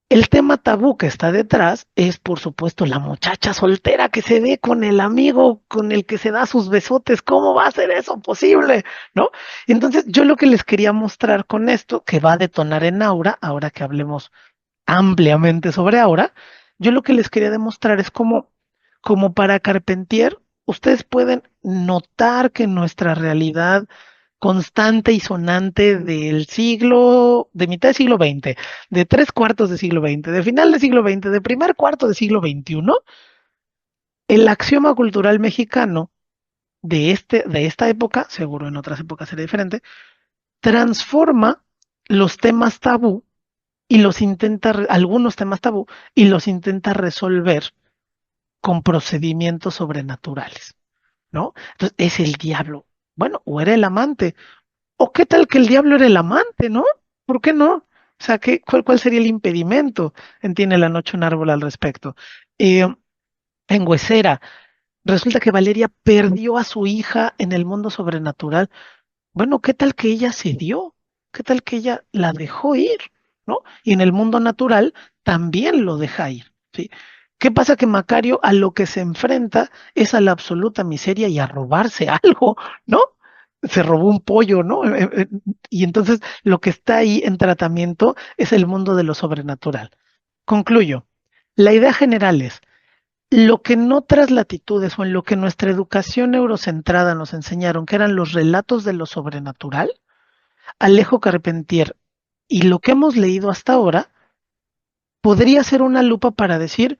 El tema tabú que está detrás es, por supuesto, la muchacha soltera que se ve con el amigo con el que se da sus besotes. ¿Cómo va a ser eso posible? ¿No? Entonces, yo lo que les quería mostrar con esto, que va a detonar en Aura, ahora que hablemos ampliamente sobre Aura, yo lo que les quería demostrar es como para Carpentier, ustedes pueden notar que nuestra realidad constante y sonante de mitad del siglo XX, de tres cuartos del siglo XX, de final del siglo XX, de primer cuarto del siglo XXI, el axioma cultural mexicano de esta época, seguro en otras épocas será diferente, transforma los temas tabú y algunos temas tabú, y los intenta resolver con procedimientos sobrenaturales, ¿no? Entonces, es el diablo. Bueno, o era el amante, o qué tal que el diablo era el amante, ¿no? ¿Por qué no? O sea, cuál sería el impedimento? Entiende la noche un árbol al respecto. Eh, en Huesera, resulta que Valeria perdió a su hija en el mundo sobrenatural. Bueno, ¿qué tal que ella se dio? ¿Qué tal que ella la dejó ir? ¿No? Y en el mundo natural también lo deja ir, ¿sí? ¿Qué pasa? Que Macario a lo que se enfrenta es a la absoluta miseria y a robarse algo, ¿no? Se robó un pollo, ¿no? Y entonces lo que está ahí en tratamiento es el mundo de lo sobrenatural. Concluyo. La idea general es, lo que en otras latitudes o en lo que nuestra educación eurocentrada nos enseñaron, que eran los relatos de lo sobrenatural, Alejo Carpentier y lo que hemos leído hasta ahora podría ser una lupa para decir,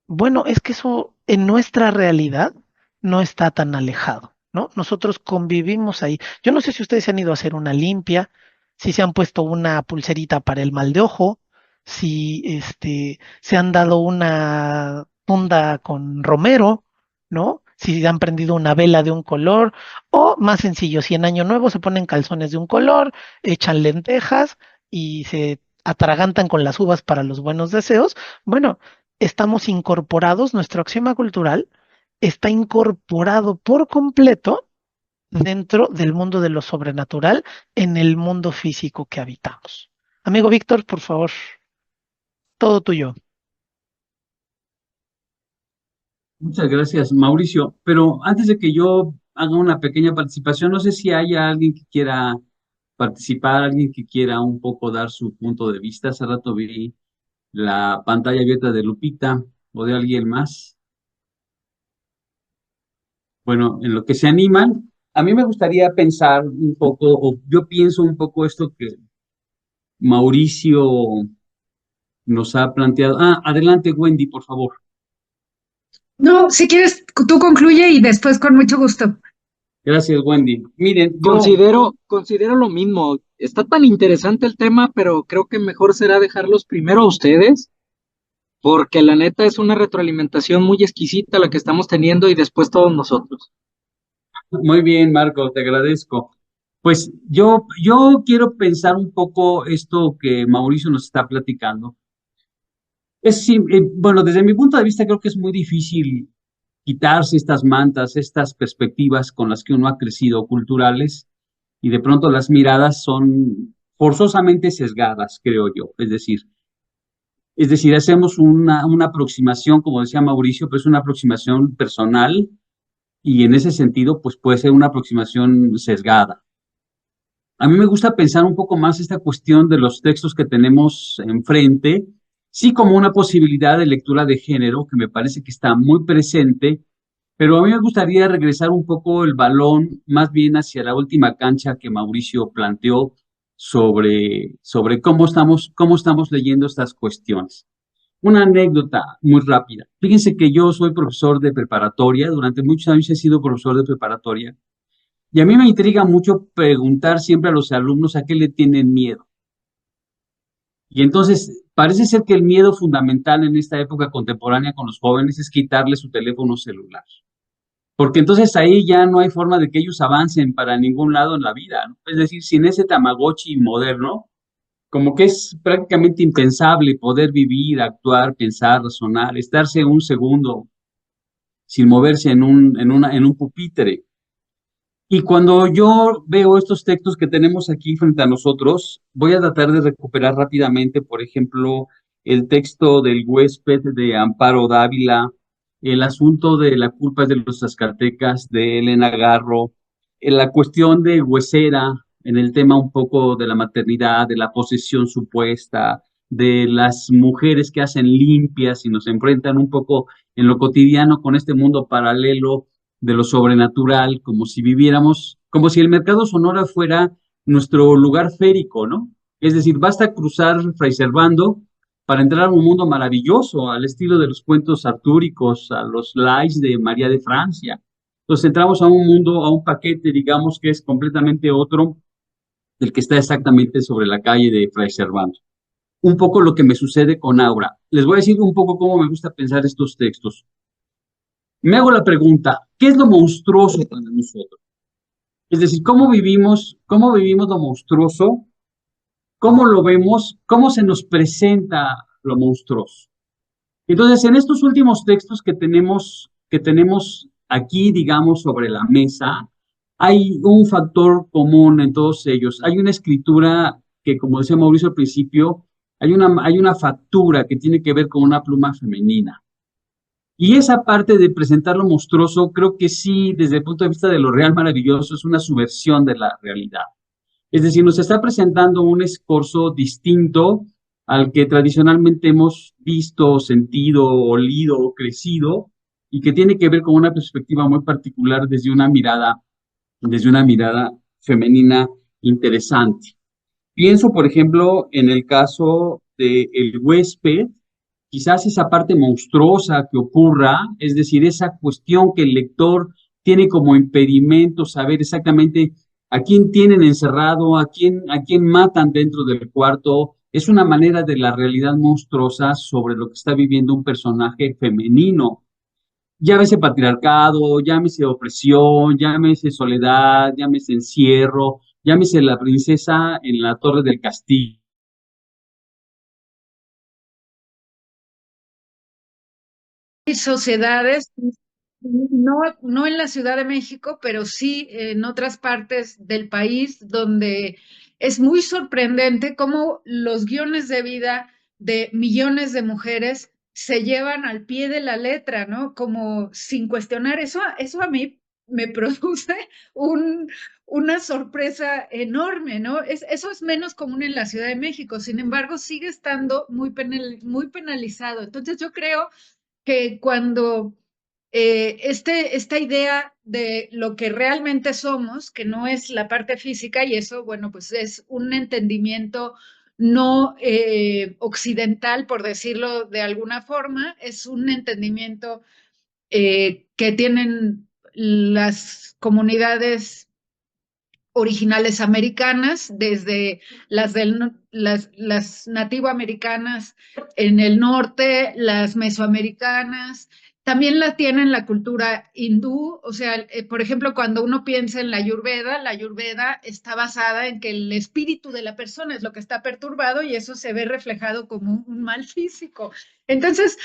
bueno, es que eso en nuestra realidad no está tan alejado, ¿no? Nosotros convivimos ahí. Yo no sé si ustedes se han ido a hacer una limpia, si se han puesto una pulserita para el mal de ojo, si se han dado una funda con romero, ¿no? Si han prendido una vela de un color, o más sencillo, si en Año Nuevo se ponen calzones de un color, echan lentejas y se atragantan con las uvas para los buenos deseos. Bueno, estamos incorporados, nuestro axioma cultural está incorporado por completo dentro del mundo de lo sobrenatural en el mundo físico que habitamos. Amigo Víctor, por favor, todo tuyo. Muchas gracias, Mauricio. Pero antes de que yo haga una pequeña participación, no sé si haya alguien que quiera participar, alguien que quiera un poco dar su punto de vista. Hace rato vi la pantalla abierta de Lupita o de alguien más. Bueno, en lo que se animan, a mí me gustaría pensar un poco, o yo pienso un poco esto que Mauricio nos ha planteado. Ah, adelante, Wendy, por favor. No, si quieres, tú concluye y después con mucho gusto. Gracias, Wendy. Miren, Considero lo mismo. Está tan interesante el tema, pero creo que mejor será dejarlos primero a ustedes, porque la neta es una retroalimentación muy exquisita la que estamos teniendo y después todos nosotros. muy bien, Marco, te agradezco. Pues yo quiero pensar un poco esto que Mauricio nos está platicando. Bueno, desde mi punto de vista creo que es muy difícil quitarse estas mantas, estas perspectivas con las que uno ha crecido culturales y de pronto las miradas son forzosamente sesgadas, creo yo. Es decir, hacemos una aproximación, como decía Mauricio, pues una aproximación personal y en ese sentido, pues puede ser una aproximación sesgada. A mí me gusta pensar un poco más esta cuestión de los textos que tenemos enfrente, sí como una posibilidad de lectura de género, que me parece que está muy presente, pero a mí me gustaría regresar un poco el balón más bien hacia la última cancha que Mauricio planteó sobre cómo estamos leyendo estas cuestiones. Una anécdota muy rápida. Fíjense que yo soy profesor de preparatoria, durante muchos años he sido profesor de preparatoria, y a mí me intriga mucho preguntar siempre a los alumnos a qué le tienen miedo. Y entonces, parece ser que el miedo fundamental en esta época contemporánea con los jóvenes es quitarle su teléfono celular. Porque entonces ahí ya no hay forma de que ellos avancen para ningún lado en la vida, ¿no? Es decir, sin ese Tamagotchi moderno, como que es prácticamente impensable poder vivir, actuar, pensar, razonar, estarse un segundo sin moverse en un pupitre. Y cuando yo veo estos textos que tenemos aquí frente a nosotros, voy a tratar de recuperar rápidamente, por ejemplo, el texto del huésped de Amparo Dávila, el asunto de la culpa es de los azcatecas de Elena Garro, la cuestión de Huesera en el tema un poco de la maternidad, de la posesión supuesta, de las mujeres que hacen limpias y nos enfrentan un poco en lo cotidiano con este mundo paralelo de lo sobrenatural, como si viviéramos, como si el mercado Sonora fuera nuestro lugar férico, ¿no? Es decir, basta cruzar Fray Servando para entrar a un mundo maravilloso, al estilo de los cuentos artúricos, a los lais de María de Francia. Entonces entramos a un mundo, a un paquete, digamos, que es completamente otro del que está exactamente sobre la calle de Fray Servando. Un poco lo que me sucede con Aura. Les voy a decir un poco cómo me gusta pensar estos textos. Me hago la pregunta, ¿qué es lo monstruoso para nosotros? Es decir, ¿cómo vivimos lo monstruoso? ¿Cómo lo vemos? ¿Cómo se nos presenta lo monstruoso? Entonces, en estos últimos textos que tenemos aquí, digamos, sobre la mesa, hay un factor común en todos ellos. Hay una escritura que, como decía Mauricio al principio, hay una factura que tiene que ver con una pluma femenina. Y esa parte de presentar lo monstruoso, creo que sí, desde el punto de vista de lo real maravilloso, es una subversión de la realidad. Es decir, nos está presentando un escorzo distinto al que tradicionalmente hemos visto, sentido, olido, crecido, y que tiene que ver con una perspectiva muy particular desde una mirada femenina interesante. Pienso, por ejemplo, en el caso del huésped, quizás esa parte monstruosa que ocurra, es decir, esa cuestión que el lector tiene como impedimento saber exactamente a quién tienen encerrado, a quién matan dentro del cuarto, es una manera de la realidad monstruosa sobre lo que está viviendo un personaje femenino. Llámese patriarcado, llámese opresión, llámese soledad, llámese encierro, llámese la princesa en la torre del castillo. Hay sociedades, no en la Ciudad de México, pero sí en otras partes del país donde es muy sorprendente cómo los guiones de vida de millones de mujeres se llevan al pie de la letra, ¿no? Como sin cuestionar. Eso a mí me produce un, una sorpresa enorme, ¿no? Eso es menos común en la Ciudad de México, sin embargo, sigue estando muy penalizado. Entonces yo creo que cuando esta idea de lo que realmente somos, que no es la parte física, y eso, bueno, pues es un entendimiento no occidental, por decirlo de alguna forma, es un entendimiento que tienen las comunidades originales americanas, desde las nativoamericanas en el norte, las mesoamericanas, también la tienen la cultura hindú, o sea, por ejemplo, cuando uno piensa en la Ayurveda está basada en que el espíritu de la persona es lo que está perturbado y eso se ve reflejado como un mal físico. Entonces,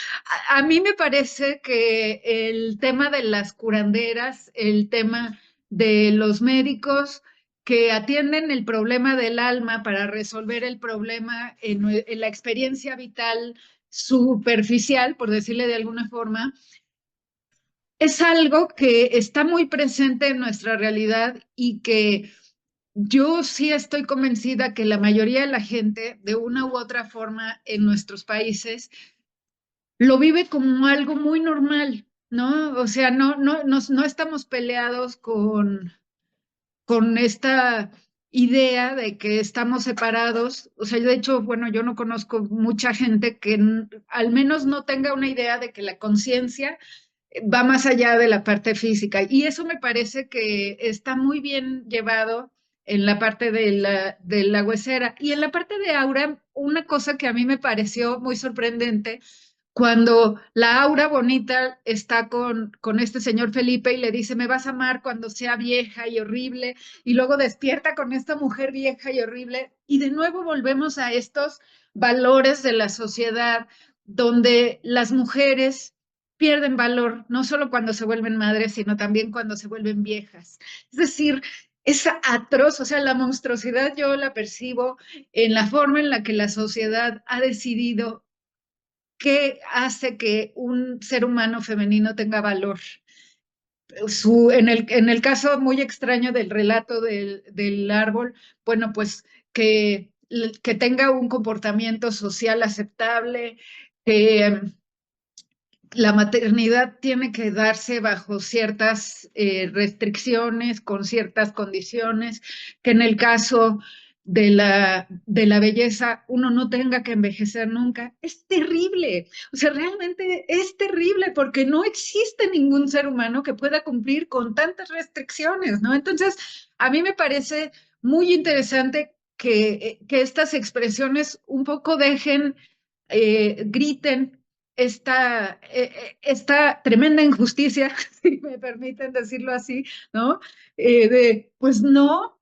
a mí me parece que el tema de las curanderas, el tema de los médicos, que atienden el problema del alma para resolver el problema en la experiencia vital superficial, por decirle de alguna forma, es algo que está muy presente en nuestra realidad y que yo sí estoy convencida que la mayoría de la gente, de una u otra forma en nuestros países, lo vive como algo muy normal, ¿no? O sea, no estamos peleados con esta idea de que estamos separados. O sea, de hecho, bueno, yo no conozco mucha gente que al menos no tenga una idea de que la conciencia va más allá de la parte física. Y eso me parece que está muy bien llevado en la parte de la huesera. Y en la parte de Aura, una cosa que a mí me pareció muy sorprendente cuando la Aura bonita está con este señor Felipe y le dice, me vas a amar cuando sea vieja y horrible, y luego despierta con esta mujer vieja y horrible, y de nuevo volvemos a estos valores de la sociedad donde las mujeres pierden valor, no solo cuando se vuelven madres, sino también cuando se vuelven viejas. Es decir, es atroz, o sea, la monstruosidad yo la percibo en la forma en la que la sociedad ha decidido qué hace que un ser humano femenino tenga valor. En el caso muy extraño del relato del árbol, bueno, pues que tenga un comportamiento social aceptable, que la maternidad tiene que darse bajo ciertas restricciones, con ciertas condiciones, que en el caso de la belleza uno no tenga que envejecer nunca. Es terrible, o sea, realmente es terrible porque no existe ningún ser humano que pueda cumplir con tantas restricciones, ¿no? Entonces, a mí me parece muy interesante que estas expresiones un poco griten esta tremenda injusticia, si me permiten decirlo así, ¿no? Pues no,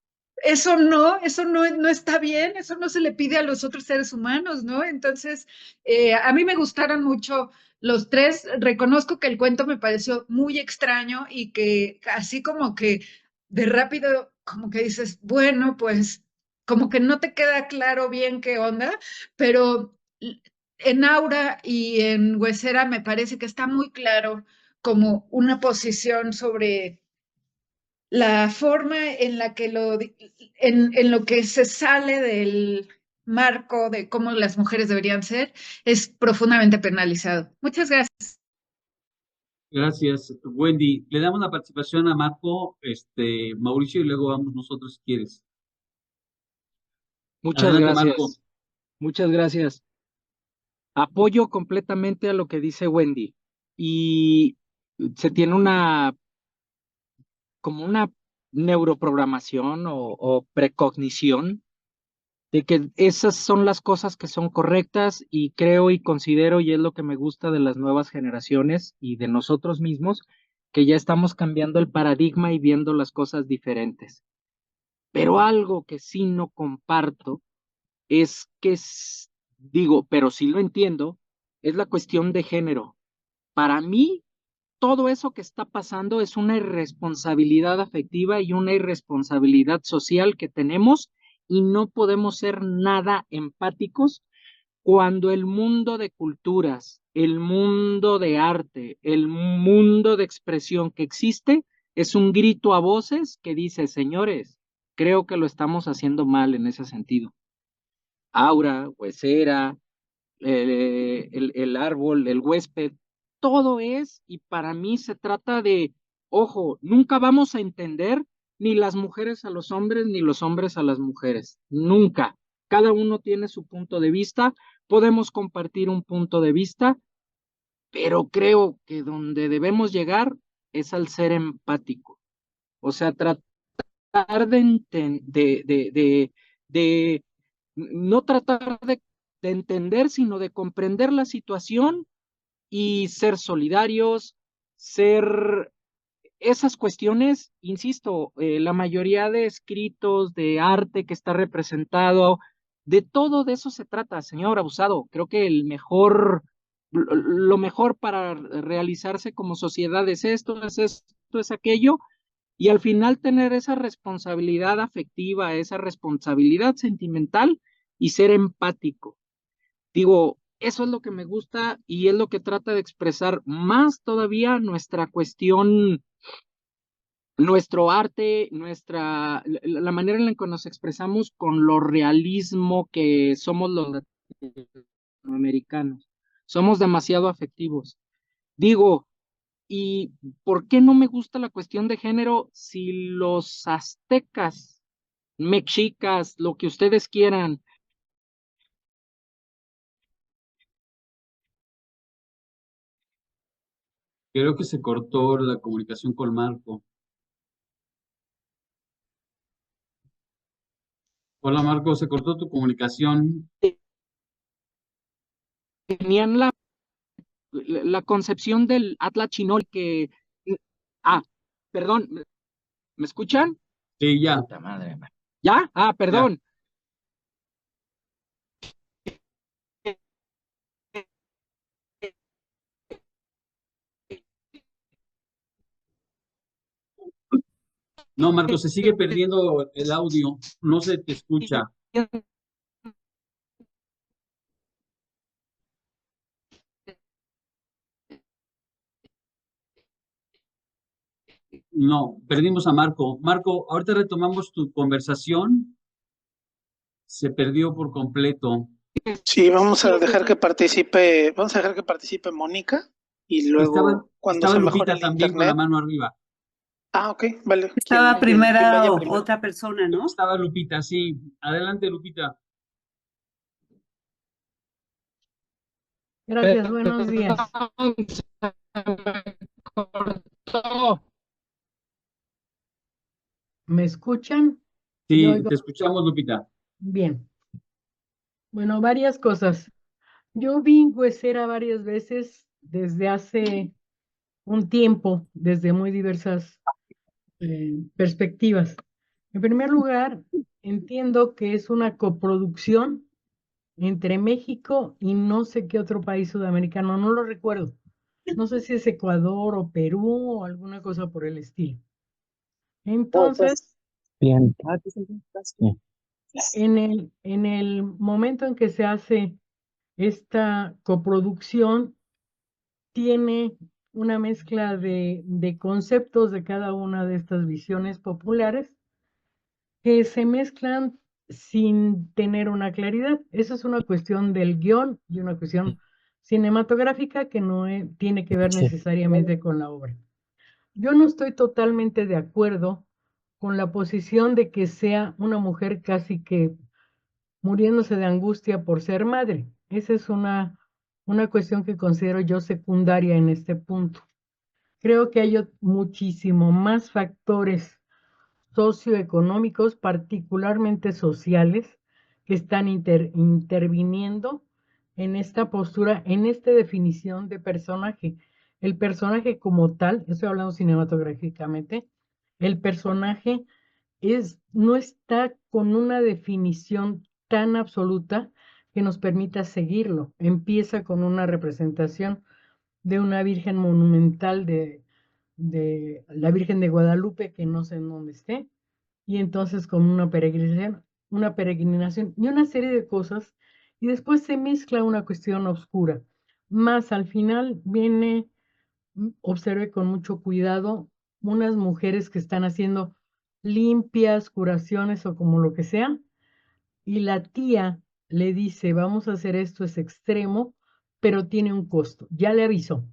no está bien, eso no se le pide a los otros seres humanos, ¿no? Entonces, a mí me gustaron mucho los tres, reconozco que el cuento me pareció muy extraño y que así como que de rápido, como que dices, bueno, pues como que no te queda claro bien qué onda, pero en Aura y en Huesera me parece que está muy claro como una posición sobre la forma en la que en lo que se sale del marco de cómo las mujeres deberían ser, es profundamente penalizado. Muchas gracias. Gracias, Wendy. Le damos la participación a Marco, Mauricio, y luego vamos nosotros si quieres. Muchas Adelante, Marco. gracias. Muchas gracias. Apoyo completamente a lo que dice Wendy. Y se tiene como una neuroprogramación o precognición de que esas son las cosas que son correctas y creo y considero, y es lo que me gusta de las nuevas generaciones y de nosotros mismos, que ya estamos cambiando el paradigma y viendo las cosas diferentes. Pero algo que sí no comparto es que, digo, pero sí lo entiendo, es la cuestión de género. Para mí, todo eso que está pasando es una irresponsabilidad afectiva y una irresponsabilidad social que tenemos y no podemos ser nada empáticos cuando el mundo de culturas, el mundo de arte, el mundo de expresión que existe es un grito a voces que dice, señores, creo que lo estamos haciendo mal en ese sentido. Aura, Huesera, el árbol, el huésped, todo es, y para mí se trata de, ojo, nunca vamos a entender ni las mujeres a los hombres, ni los hombres a las mujeres, nunca. Cada uno tiene su punto de vista, podemos compartir un punto de vista, pero creo que donde debemos llegar es al ser empático. O sea, tratar de no tratar de entender, sino de comprender la situación y ser solidarios, ser esas cuestiones, insisto, la mayoría de escritos, de arte que está representado, de todo de eso se trata, señor Abusado. Creo que lo mejor para realizarse como sociedad es esto, es aquello, y al final tener esa responsabilidad afectiva, esa responsabilidad sentimental y ser empático. Digo, eso es lo que me gusta y es lo que trata de expresar más todavía nuestra cuestión, nuestro arte, la manera en la que nos expresamos con lo realismo que somos los latinoamericanos. Somos demasiado afectivos. Digo, ¿y por qué no me gusta la cuestión de género si los aztecas, mexicas, lo que ustedes quieran, Creo que se cortó la comunicación con Marco. Hola, Marco, se cortó tu comunicación. tenían la concepción del Atlas Chinol que... Ah, perdón, ¿me escuchan? Sí, ya, Puta madre. ¿Ya? Ah, ya. perdón. No, Marco, se sigue perdiendo el audio. No se te escucha. No, perdimos a Marco. Marco, ahorita retomamos tu conversación. Se perdió por completo. Sí, vamos a dejar que participe Mónica y Estaba, luego cuando estaba se mejore Lupita el también con la internet. mano arriba. Ah, ok, vale. Estaba Quien primera vaya primero. otra persona, Creo que ¿no? estaba Lupita, sí. Adelante, Lupita. Gracias, buenos días. ¿Me escuchan? Yo Sí, oigo te escuchamos, Lupita. bien. Bueno, varias cosas. Yo vi Huesera varias veces desde hace un tiempo, desde muy diversas perspectivas. En primer lugar, entiendo que es una coproducción entre México y no sé qué otro país sudamericano, no lo recuerdo. No sé si es Ecuador o Perú o alguna cosa por el estilo. Entonces, Bien. en el momento en que se hace esta coproducción, tiene una mezcla de conceptos de cada una de estas visiones populares que se mezclan sin tener una claridad. Esa es una cuestión del guión y una cuestión cinematográfica que no tiene que ver Sí. necesariamente con la obra. Yo no estoy totalmente de acuerdo con la posición de que sea una mujer casi que muriéndose de angustia por ser madre. Esa es una cuestión que considero yo secundaria en este punto. Creo que hay muchísimo más factores socioeconómicos, particularmente sociales, que están interviniendo en esta postura, en esta definición de personaje. El personaje como tal, estoy hablando cinematográficamente, el personaje no está con una definición tan absoluta que nos permita seguirlo. Empieza con una representación de una virgen monumental de la Virgen de Guadalupe, que no sé en dónde esté, y entonces con una peregrinación y una serie de cosas, y después se mezcla una cuestión oscura. Más al final viene, observe con mucho cuidado, unas mujeres que están haciendo limpias, curaciones o como lo que sea, y la tía le dice, vamos a hacer esto, es extremo, pero tiene un costo. Ya le avisó.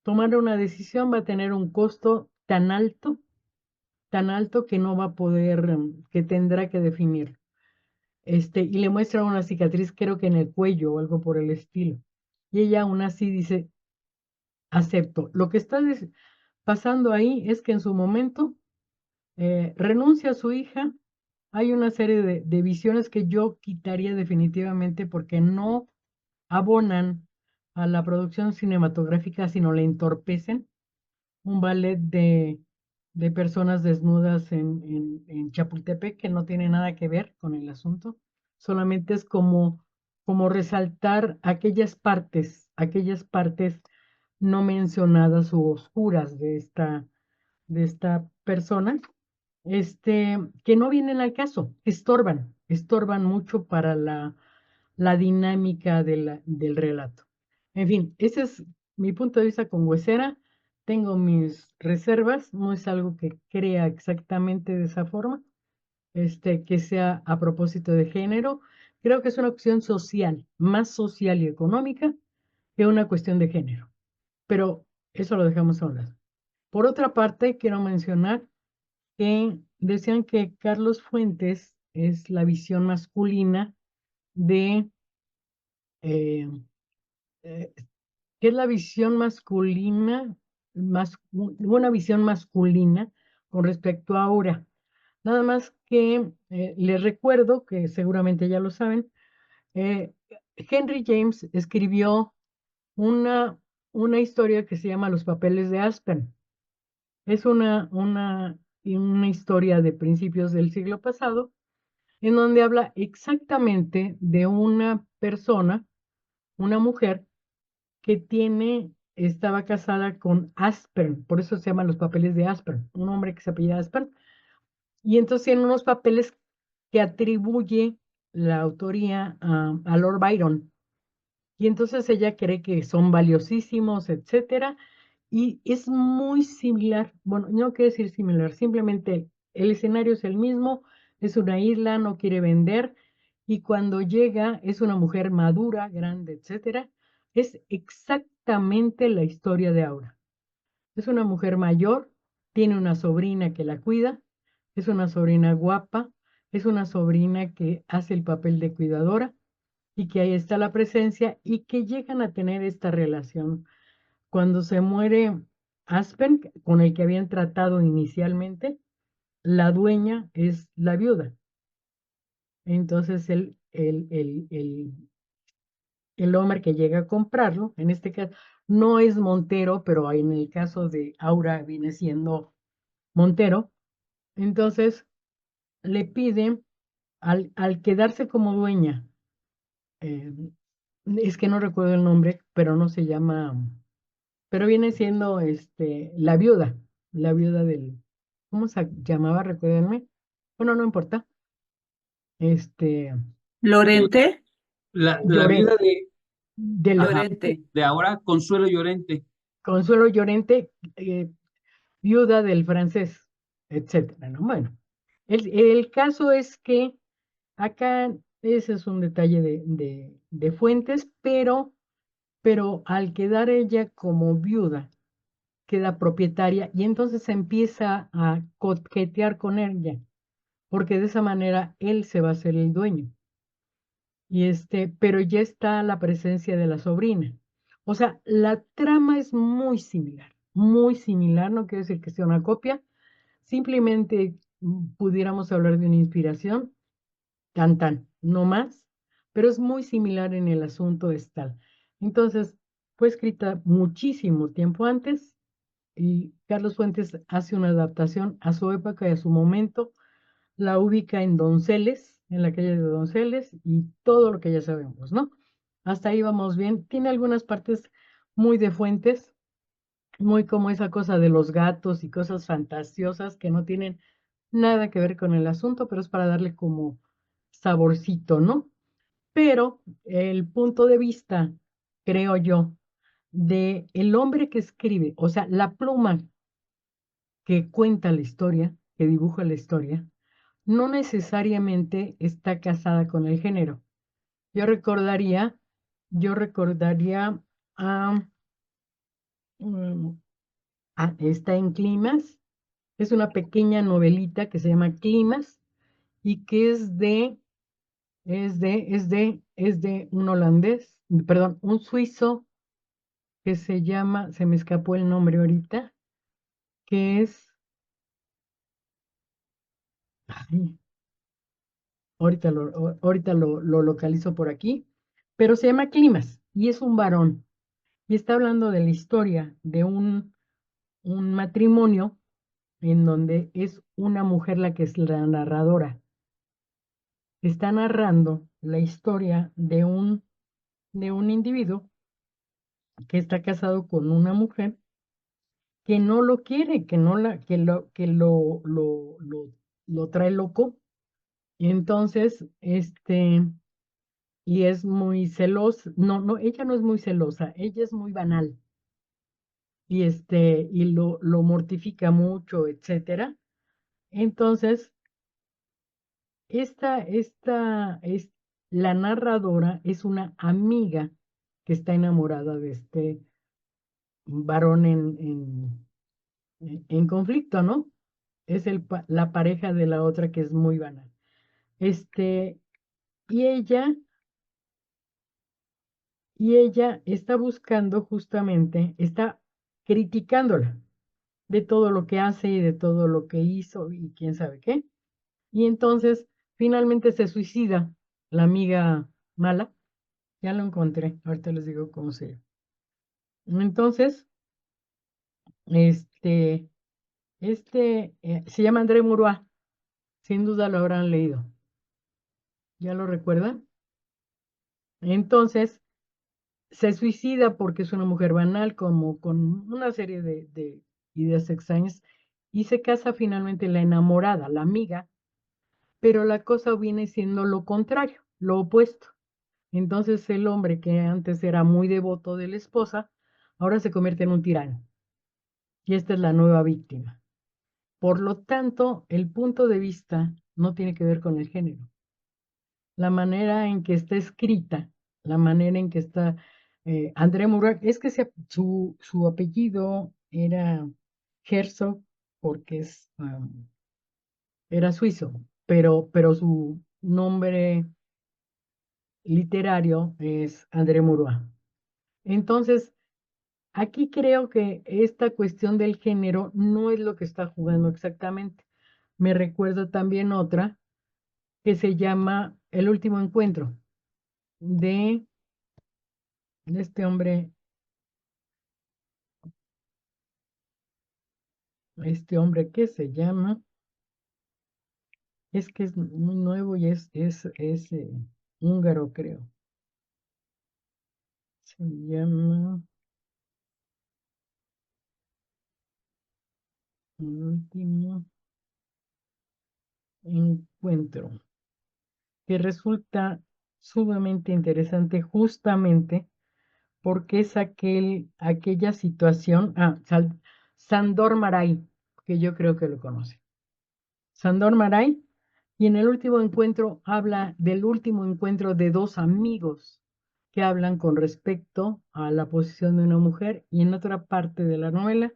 Tomar una decisión va a tener un costo tan alto que no va a poder, que tendrá que definir. Y le muestra una cicatriz, creo que en el cuello o algo por el estilo. Y ella aún así dice, acepto. Lo que está pasando ahí es que en su momento renuncia a su hija. Hay una serie de visiones que yo quitaría definitivamente porque no abonan a la producción cinematográfica, sino le entorpecen. Un ballet de personas desnudas en Chapultepec que no tiene nada que ver con el asunto, solamente es como resaltar aquellas partes no mencionadas u oscuras de esta persona, que no vienen al caso, estorban mucho para la dinámica del relato. En fin, ese es mi punto de vista con Huesera. Tengo mis reservas, no es algo que crea exactamente de esa forma, que sea a propósito de género. Creo que es una cuestión social, más social y económica que una cuestión de género. Pero eso lo dejamos a un lado. Por otra parte, quiero mencionar que decían que Carlos Fuentes es la visión masculina de, eh, eh, que es la visión masculina, una visión masculina con respecto a Aura. Nada más que les recuerdo, que seguramente ya lo saben, eh, Henry James escribió una, una historia que se llama Los papeles de Aspen. Es una historia de principios del siglo pasado, en donde habla exactamente de una persona, una mujer, que estaba casada con Aspern, por eso se llaman los papeles de Aspern, un hombre que se apellida Aspern, y entonces tiene unos papeles que atribuye la autoría a Lord Byron, y entonces ella cree que son valiosísimos, etcétera, y es muy similar, bueno, no quiero decir similar, simplemente el escenario es el mismo, es una isla, no quiere vender, y cuando llega es una mujer madura, grande, etcétera. Es exactamente la historia de Aura. Es una mujer mayor, tiene una sobrina que la cuida, es una sobrina guapa, es una sobrina que hace el papel de cuidadora y que ahí está la presencia y que llegan a tener esta relación. Cuando se muere Aspen, con el que habían tratado inicialmente, la dueña es la viuda. Entonces el hombre que llega a comprarlo, en este caso, no es Montero, pero en el caso de Aura viene siendo Montero. Entonces le pide al quedarse como dueña, eh, es que no recuerdo el nombre, pero no se llama, pero viene siendo la viuda ¿cómo se llamaba? Recuérdenme. Bueno, no importa. Este, Lorente, La Llorente, vida de, ajá, Llorente. de ahora, Consuelo Llorente. Consuelo Llorente, viuda del francés, etcétera, ¿no? Bueno, el caso es que acá ese es un detalle de Fuentes, pero al quedar ella como viuda, queda propietaria y entonces empieza a coquetear con ella, porque de esa manera él se va a hacer el dueño. pero ya está la presencia de la sobrina. O sea, la trama es muy similar, no quiere decir que sea una copia, simplemente pudiéramos hablar de una inspiración, no más, pero es muy similar en el asunto es tal. Entonces, fue escrita muchísimo tiempo antes y Carlos Fuentes hace una adaptación a su época y a su momento, la ubica en Donceles, en la calle de Donceles y todo lo que ya sabemos, ¿no? Hasta ahí vamos bien. Tiene algunas partes muy de Fuentes, muy como esa cosa de los gatos y cosas fantasiosas que no tienen nada que ver con el asunto, pero es para darle como saborcito, ¿no? Pero el punto de vista, creo yo, de el hombre que escribe, o sea, la pluma que cuenta la historia, que dibuja la historia, no necesariamente está casada con el género. Yo recordaría, yo recordaría a, mm, está en Climas, es una pequeña novelita que se llama Climas y que es de un holandés, perdón, un suizo que se llama, se me escapó el nombre ahorita, que es, ay, ahorita lo localizo por aquí, pero se llama Climas y es un varón y está hablando de la historia de un matrimonio en donde es una mujer la que es la narradora. Está narrando la historia de un individuo que está casado con una mujer que no lo quiere, que no la, que lo trae loco. Y entonces, y es muy celosa. No, no, ella no es muy celosa, ella es muy banal. Y lo mortifica mucho, etcétera. Entonces, es la narradora es una amiga que está enamorada de este varón en conflicto, ¿no? Es la pareja de la otra que es muy banal. Este, y ella, y ella está buscando justamente, está criticándola de todo lo que hace y de todo lo que hizo y quién sabe qué. Y entonces finalmente se suicida la amiga mala. Ya lo encontré, ahorita les digo cómo se llama. Entonces, este, se llama André Maurois, sin duda lo habrán leído. ¿Ya lo recuerdan? Entonces, se suicida porque es una mujer banal, como con una serie de ideas extrañas, y se casa finalmente la enamorada, la amiga, pero la cosa viene siendo lo contrario, lo opuesto. Entonces el hombre que antes era muy devoto de la esposa, ahora se convierte en un tirano. Y esta es la nueva víctima. Por lo tanto, el punto de vista no tiene que ver con el género. La manera en que está escrita, la manera en que está André Murak, es que su apellido era Herzog porque era suizo, pero su nombre literario es André Maurois. Entonces, aquí creo que esta cuestión del género no es lo que está jugando exactamente. Me recuerda también otra que se llama El último encuentro de, de este hombre que se llama, es que es muy nuevo y es húngaro, creo. Se llama El último encuentro, que resulta sumamente interesante justamente porque es aquella situación, Sandor Maray, que yo creo que lo conoce. Sandor Maray, y en el último encuentro habla del último encuentro de dos amigos que hablan con respecto a la posición de una mujer, y en otra parte de la novela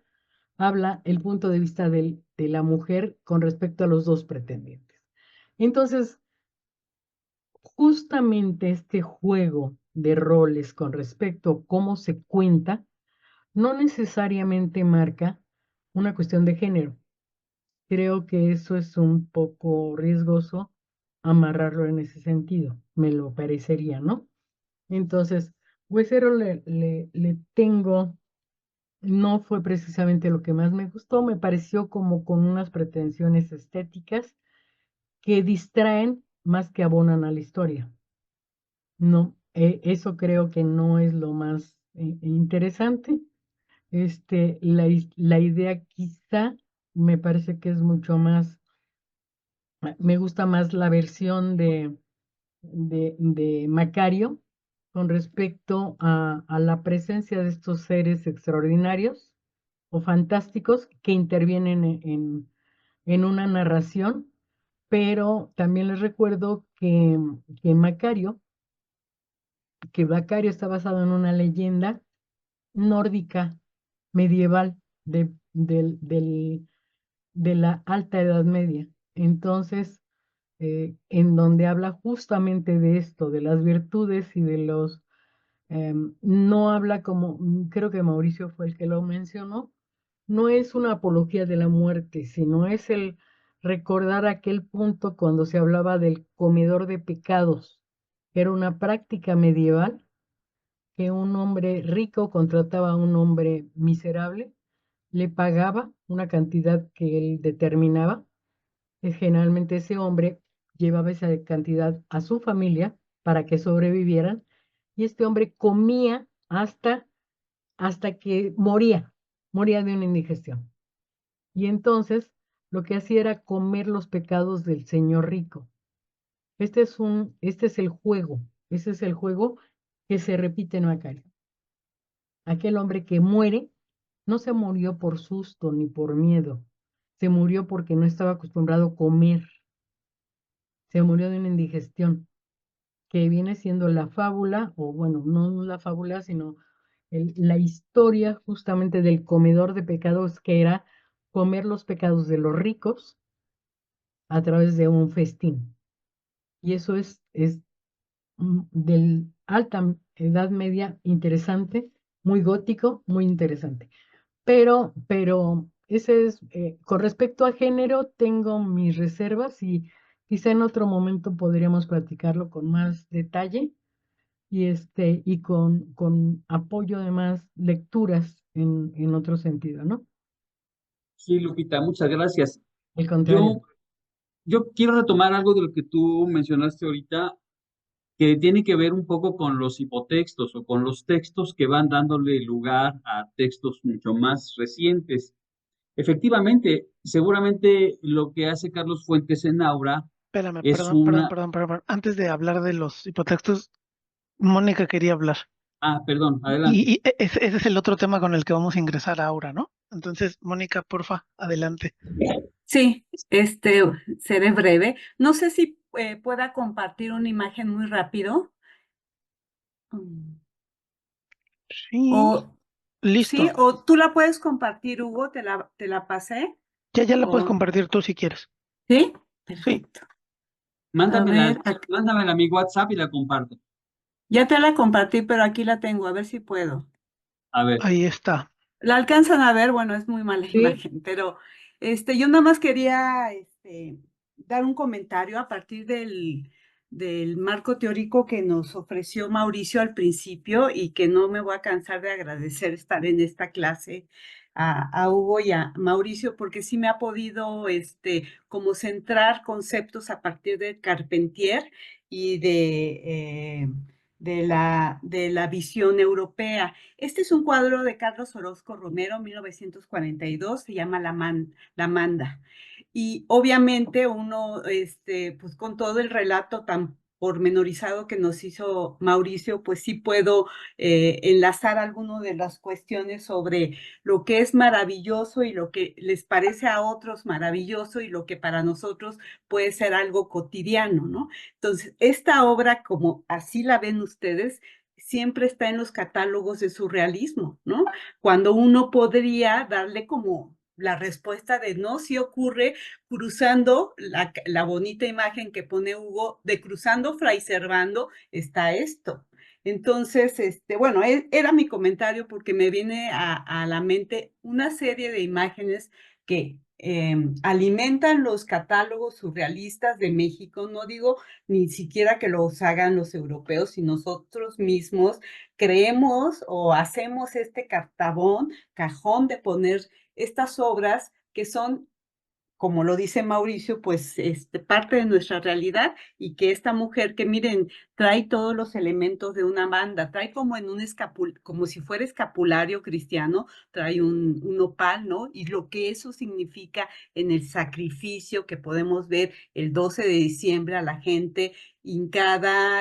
habla el punto de vista de la mujer con respecto a los dos pretendientes. Entonces, justamente este juego de roles con respecto a cómo se cuenta, no necesariamente marca una cuestión de género. Creo que eso es un poco riesgoso amarrarlo en ese sentido, me lo parecería, ¿no? Entonces, Huesero le tengo, no fue precisamente lo que más me gustó, me pareció como con unas pretensiones estéticas que distraen más que abonan a la historia. No, eso creo que no es lo más interesante. La idea quizá me parece que es mucho más, me gusta más la versión de Macario con respecto a la presencia de estos seres extraordinarios o fantásticos que intervienen en una narración, pero también les recuerdo que Macario está basado en una leyenda nórdica medieval de la Alta Edad Media. Entonces, en donde habla justamente de esto, de las virtudes y de no habla como, creo que Mauricio fue el que lo mencionó, no es una apología de la muerte, sino es el recordar aquel punto cuando se hablaba del comedor de pecados, que era una práctica medieval que un hombre rico contrataba a un hombre miserable, le pagaba una cantidad que él determinaba. Generalmente ese hombre llevaba esa cantidad a su familia para que sobrevivieran y este hombre comía hasta que moría de una indigestión. Y entonces lo que hacía era comer los pecados del señor rico. Este es el juego, ese es el juego que se repite en Macario. Aquel hombre que muere no se murió por susto ni por miedo, se murió porque no estaba acostumbrado a comer, se murió de una indigestión, que viene siendo la fábula, o bueno, no la fábula, sino la historia justamente del comedor de pecados, que era comer los pecados de los ricos a través de un festín. Y eso es del alta Edad Media interesante, muy gótico, muy interesante. Pero ese es, con respecto a género, tengo mis reservas y quizá en otro momento podríamos platicarlo con más detalle y con apoyo de más lecturas en otro sentido, ¿no? Sí, Lupita, muchas gracias. Al contrario. Yo, yo quiero retomar algo de lo que tú mencionaste ahorita, que tiene que ver un poco con los hipotextos o con los textos que van dándole lugar a textos mucho más recientes. Efectivamente, seguramente lo que hace Carlos Fuentes en Aura Espérame, es perdón. Antes de hablar de los hipotextos, Mónica quería hablar. Perdón, adelante. Ese es el otro tema con el que vamos a ingresar ahora, ¿no? Entonces, Mónica, porfa, adelante. Sí, seré breve. No sé si pueda compartir una imagen muy rápido. Mm. Sí, O sí, listo. o tú la puedes compartir, Hugo, te la pasé. Ya la puedes O, compartir tú si quieres. ¿sí? Sí, Perfecto. A Mándamela, ver, mándamela a mi WhatsApp y la comparto. ya te la compartí, pero aquí la tengo, a ver si puedo. A ver. ahí está. La alcanzan a ver, bueno, es muy mala Sí, imagen, pero yo nada más quería dar un comentario a partir del marco teórico que nos ofreció Mauricio al principio y que no me voy a cansar de agradecer estar en esta clase a Hugo y a Mauricio, porque sí me ha podido como centrar conceptos a partir de Carpentier y de la visión europea. Este es un cuadro de Carlos Orozco Romero, 1942, se llama La Manda. Y obviamente uno, pues con todo el relato tan pormenorizado que nos hizo Mauricio, pues sí puedo enlazar algunas de las cuestiones sobre lo que es maravilloso y lo que les parece a otros maravilloso y lo que para nosotros puede ser algo cotidiano, ¿no? Entonces, esta obra, como así la ven ustedes, siempre está en los catálogos de surrealismo, ¿no? Cuando uno podría darle como la respuesta de no, sí ocurre cruzando la bonita imagen que pone Hugo de cruzando Fray Servando está esto. Entonces, bueno, era mi comentario porque me viene a la mente una serie de imágenes que alimentan los catálogos surrealistas de México. No digo ni siquiera que los hagan los europeos, si nosotros mismos creemos o hacemos este cajón de poner estas obras que son, como lo dice Mauricio, pues parte de nuestra realidad, y que esta mujer que miren, trae todos los elementos de una banda, trae como en un como si fuera escapulario cristiano, trae un opal, ¿no? Y lo que eso significa en el sacrificio que podemos ver el 12 de diciembre a la gente hincada,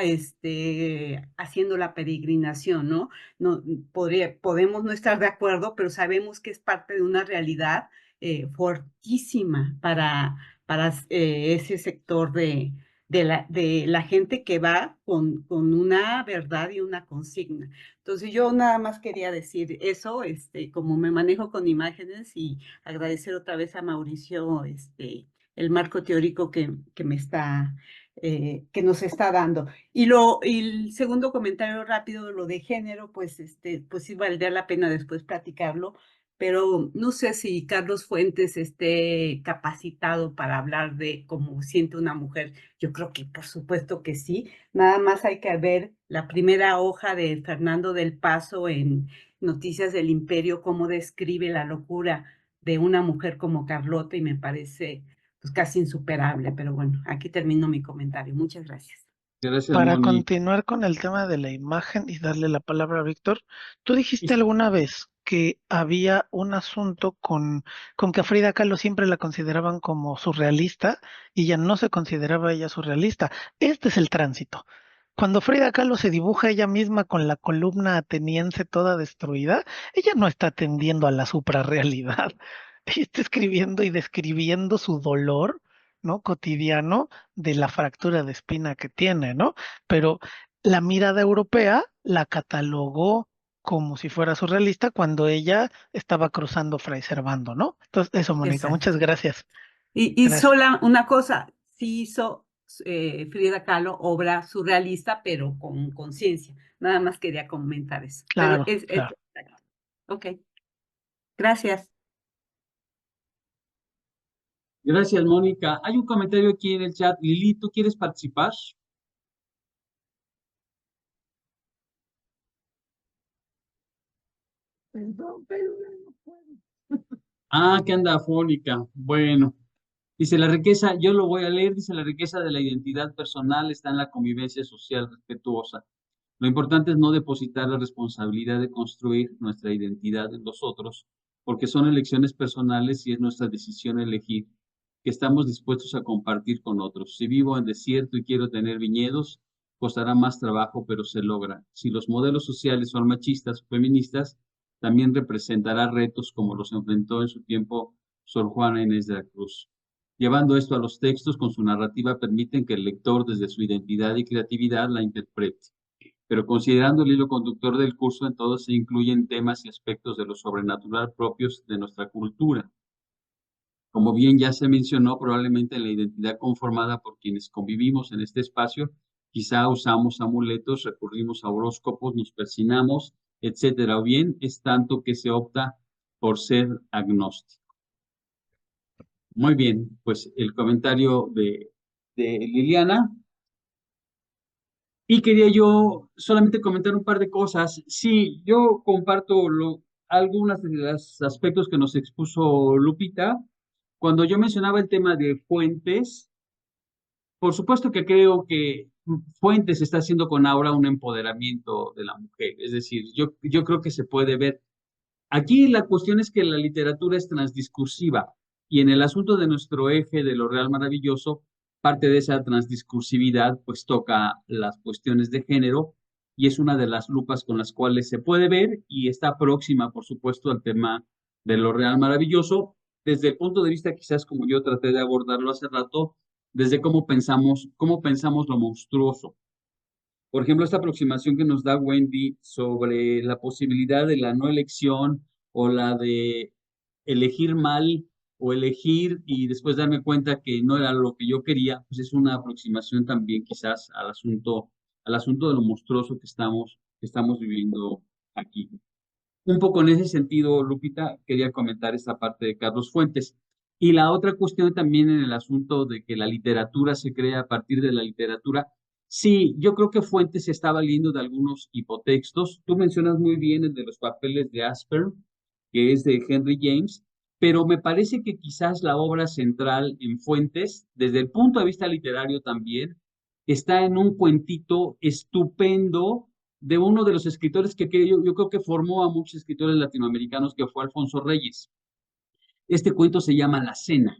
haciendo la peregrinación, ¿no? No podemos no estar de acuerdo, pero sabemos que es parte de una realidad fortísima para ese sector de la gente que va con una verdad y una consigna. Entonces yo nada más quería decir eso, como me manejo con imágenes, y agradecer otra vez a Mauricio el marco teórico que me está, que nos está dando. Y el segundo comentario rápido, lo de género, pues sí valdría la pena después platicarlo, pero no sé si Carlos Fuentes esté capacitado para hablar de cómo siente una mujer. Yo creo que por supuesto que sí. Nada más hay que ver la primera hoja de Fernando del Paso en Noticias del Imperio, cómo describe la locura de una mujer como Carlota, y me parece pues casi insuperable. Pero bueno, aquí termino mi comentario. Muchas gracias. Gracias, Para Moni. continuar con el tema de la imagen y darle la palabra a Víctor, tú dijiste Y- alguna vez que había un asunto con que a Frida Kahlo siempre la consideraban como surrealista y ya no se consideraba ella surrealista. Este es el tránsito. Cuando Frida Kahlo se dibuja ella misma con la columna ateniense toda destruida, ella no está atendiendo a la suprarrealidad. Ella está escribiendo y describiendo su dolor, ¿no? Cotidiano de la fractura de espina que tiene, ¿no? Pero la mirada europea la catalogó como si fuera surrealista cuando ella estaba cruzando Fray Servando, ¿no? Entonces, eso, Mónica, muchas Exacto. gracias. Y Gracias. sola una cosa, sí hizo Frida Kahlo obra surrealista, pero con conciencia. Nada más quería comentar eso. Pero Claro, claro. ok, gracias. Gracias, Mónica. Hay un comentario aquí en el chat. Lili, ¿tú quieres participar? Perdón, pero no puedo. Ah, que anda afónica. Bueno, dice la riqueza, yo lo voy a leer, dice la riqueza de la identidad personal está en la convivencia social respetuosa. Lo importante es no depositar la responsabilidad de construir nuestra identidad en los otros, porque son elecciones personales y es nuestra decisión elegir que estamos dispuestos a compartir con otros. Si vivo en desierto y quiero tener viñedos, costará más trabajo, pero se logra. Si los modelos sociales son machistas o feministas, también representará retos como los enfrentó en su tiempo Sor Juana Inés de la Cruz. Llevando esto a los textos, con su narrativa permiten que el lector, desde su identidad y creatividad, la interprete. Pero considerando el hilo conductor del curso, en todo se incluyen temas y aspectos de lo sobrenatural propios de nuestra cultura. Como bien ya se mencionó, probablemente en la identidad conformada por quienes convivimos en este espacio, quizá usamos amuletos, recurrimos a horóscopos, nos persinamos, etcétera, o bien es tanto que se opta por ser agnóstico. Muy bien, pues el comentario de Liliana. Y quería yo solamente comentar un par de cosas. Sí, yo comparto algunos de los aspectos que nos expuso Lupita. Cuando yo mencionaba el tema de Fuentes, por supuesto que creo que Fuentes está haciendo con Aura un empoderamiento de la mujer. Es decir, yo creo que se puede ver. Aquí la cuestión es que la literatura es transdiscursiva y en el asunto de nuestro eje de lo real maravilloso, parte de esa transdiscursividad pues toca las cuestiones de género y es una de las lupas con las cuales se puede ver y está próxima, por supuesto, al tema de lo real maravilloso desde el punto de vista quizás como yo traté de abordarlo hace rato, desde cómo pensamos lo monstruoso. Por ejemplo, esta aproximación que nos da Wendy sobre la posibilidad de la no elección o la de elegir mal o elegir y después darme cuenta que no era lo que yo quería, pues es una aproximación también quizás al asunto de lo monstruoso que estamos viviendo aquí. Un poco en ese sentido, Lupita, quería comentar esta parte de Carlos Fuentes. Y la otra cuestión también en el asunto de que la literatura se crea a partir de la literatura. Sí, yo creo que Fuentes se está valiendo de algunos hipotextos. Tú mencionas muy bien el de los papeles de Asper, que es de Henry James, pero me parece que quizás la obra central en Fuentes, desde el punto de vista literario también, está en un cuentito estupendo de uno de los escritores que yo creo que formó a muchos escritores latinoamericanos, que fue Alfonso Reyes. Este cuento se llama La Cena.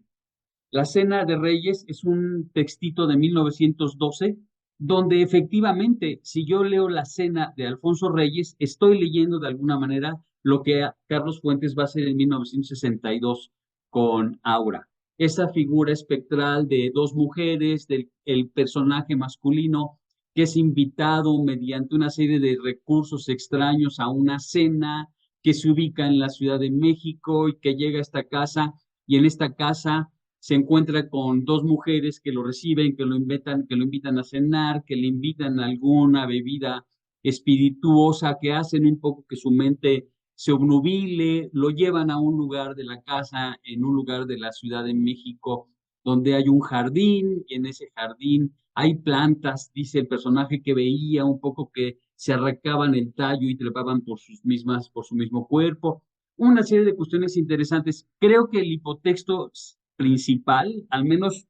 La Cena de Reyes es un textito de 1912, donde efectivamente, si yo leo La Cena de Alfonso Reyes, estoy leyendo de alguna manera lo que Carlos Fuentes va a hacer en 1962 con Aura. Esa figura espectral de dos mujeres, del el personaje masculino que es invitado mediante una serie de recursos extraños a una cena que se ubica en la Ciudad de México y que llega a esta casa y en esta casa se encuentra con dos mujeres que lo reciben, que lo invitan a cenar, que le invitan a alguna bebida espirituosa, que hacen un poco que su mente se obnubile, lo llevan a un lugar de la casa, en un lugar de la Ciudad de México, donde hay un jardín, y en ese jardín hay plantas, dice el personaje que veía un poco que se arrancaban el tallo y trepaban por su mismo cuerpo. Una serie de cuestiones interesantes. Creo que el hipotexto principal, al menos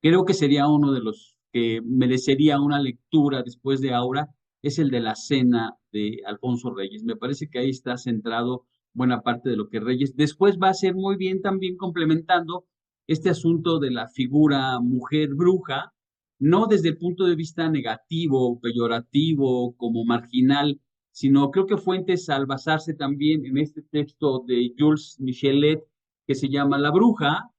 creo que sería uno de los que merecería una lectura después de Aura, es el de La Cena de Alfonso Reyes. Me parece que ahí está centrado buena parte de lo que Reyes después va a ser muy bien también complementando este asunto de la figura mujer bruja, no desde el punto de vista negativo, peyorativo, como marginal, sino creo que Fuentes, al basarse también en este texto de Jules Michelet que se llama La Bruja,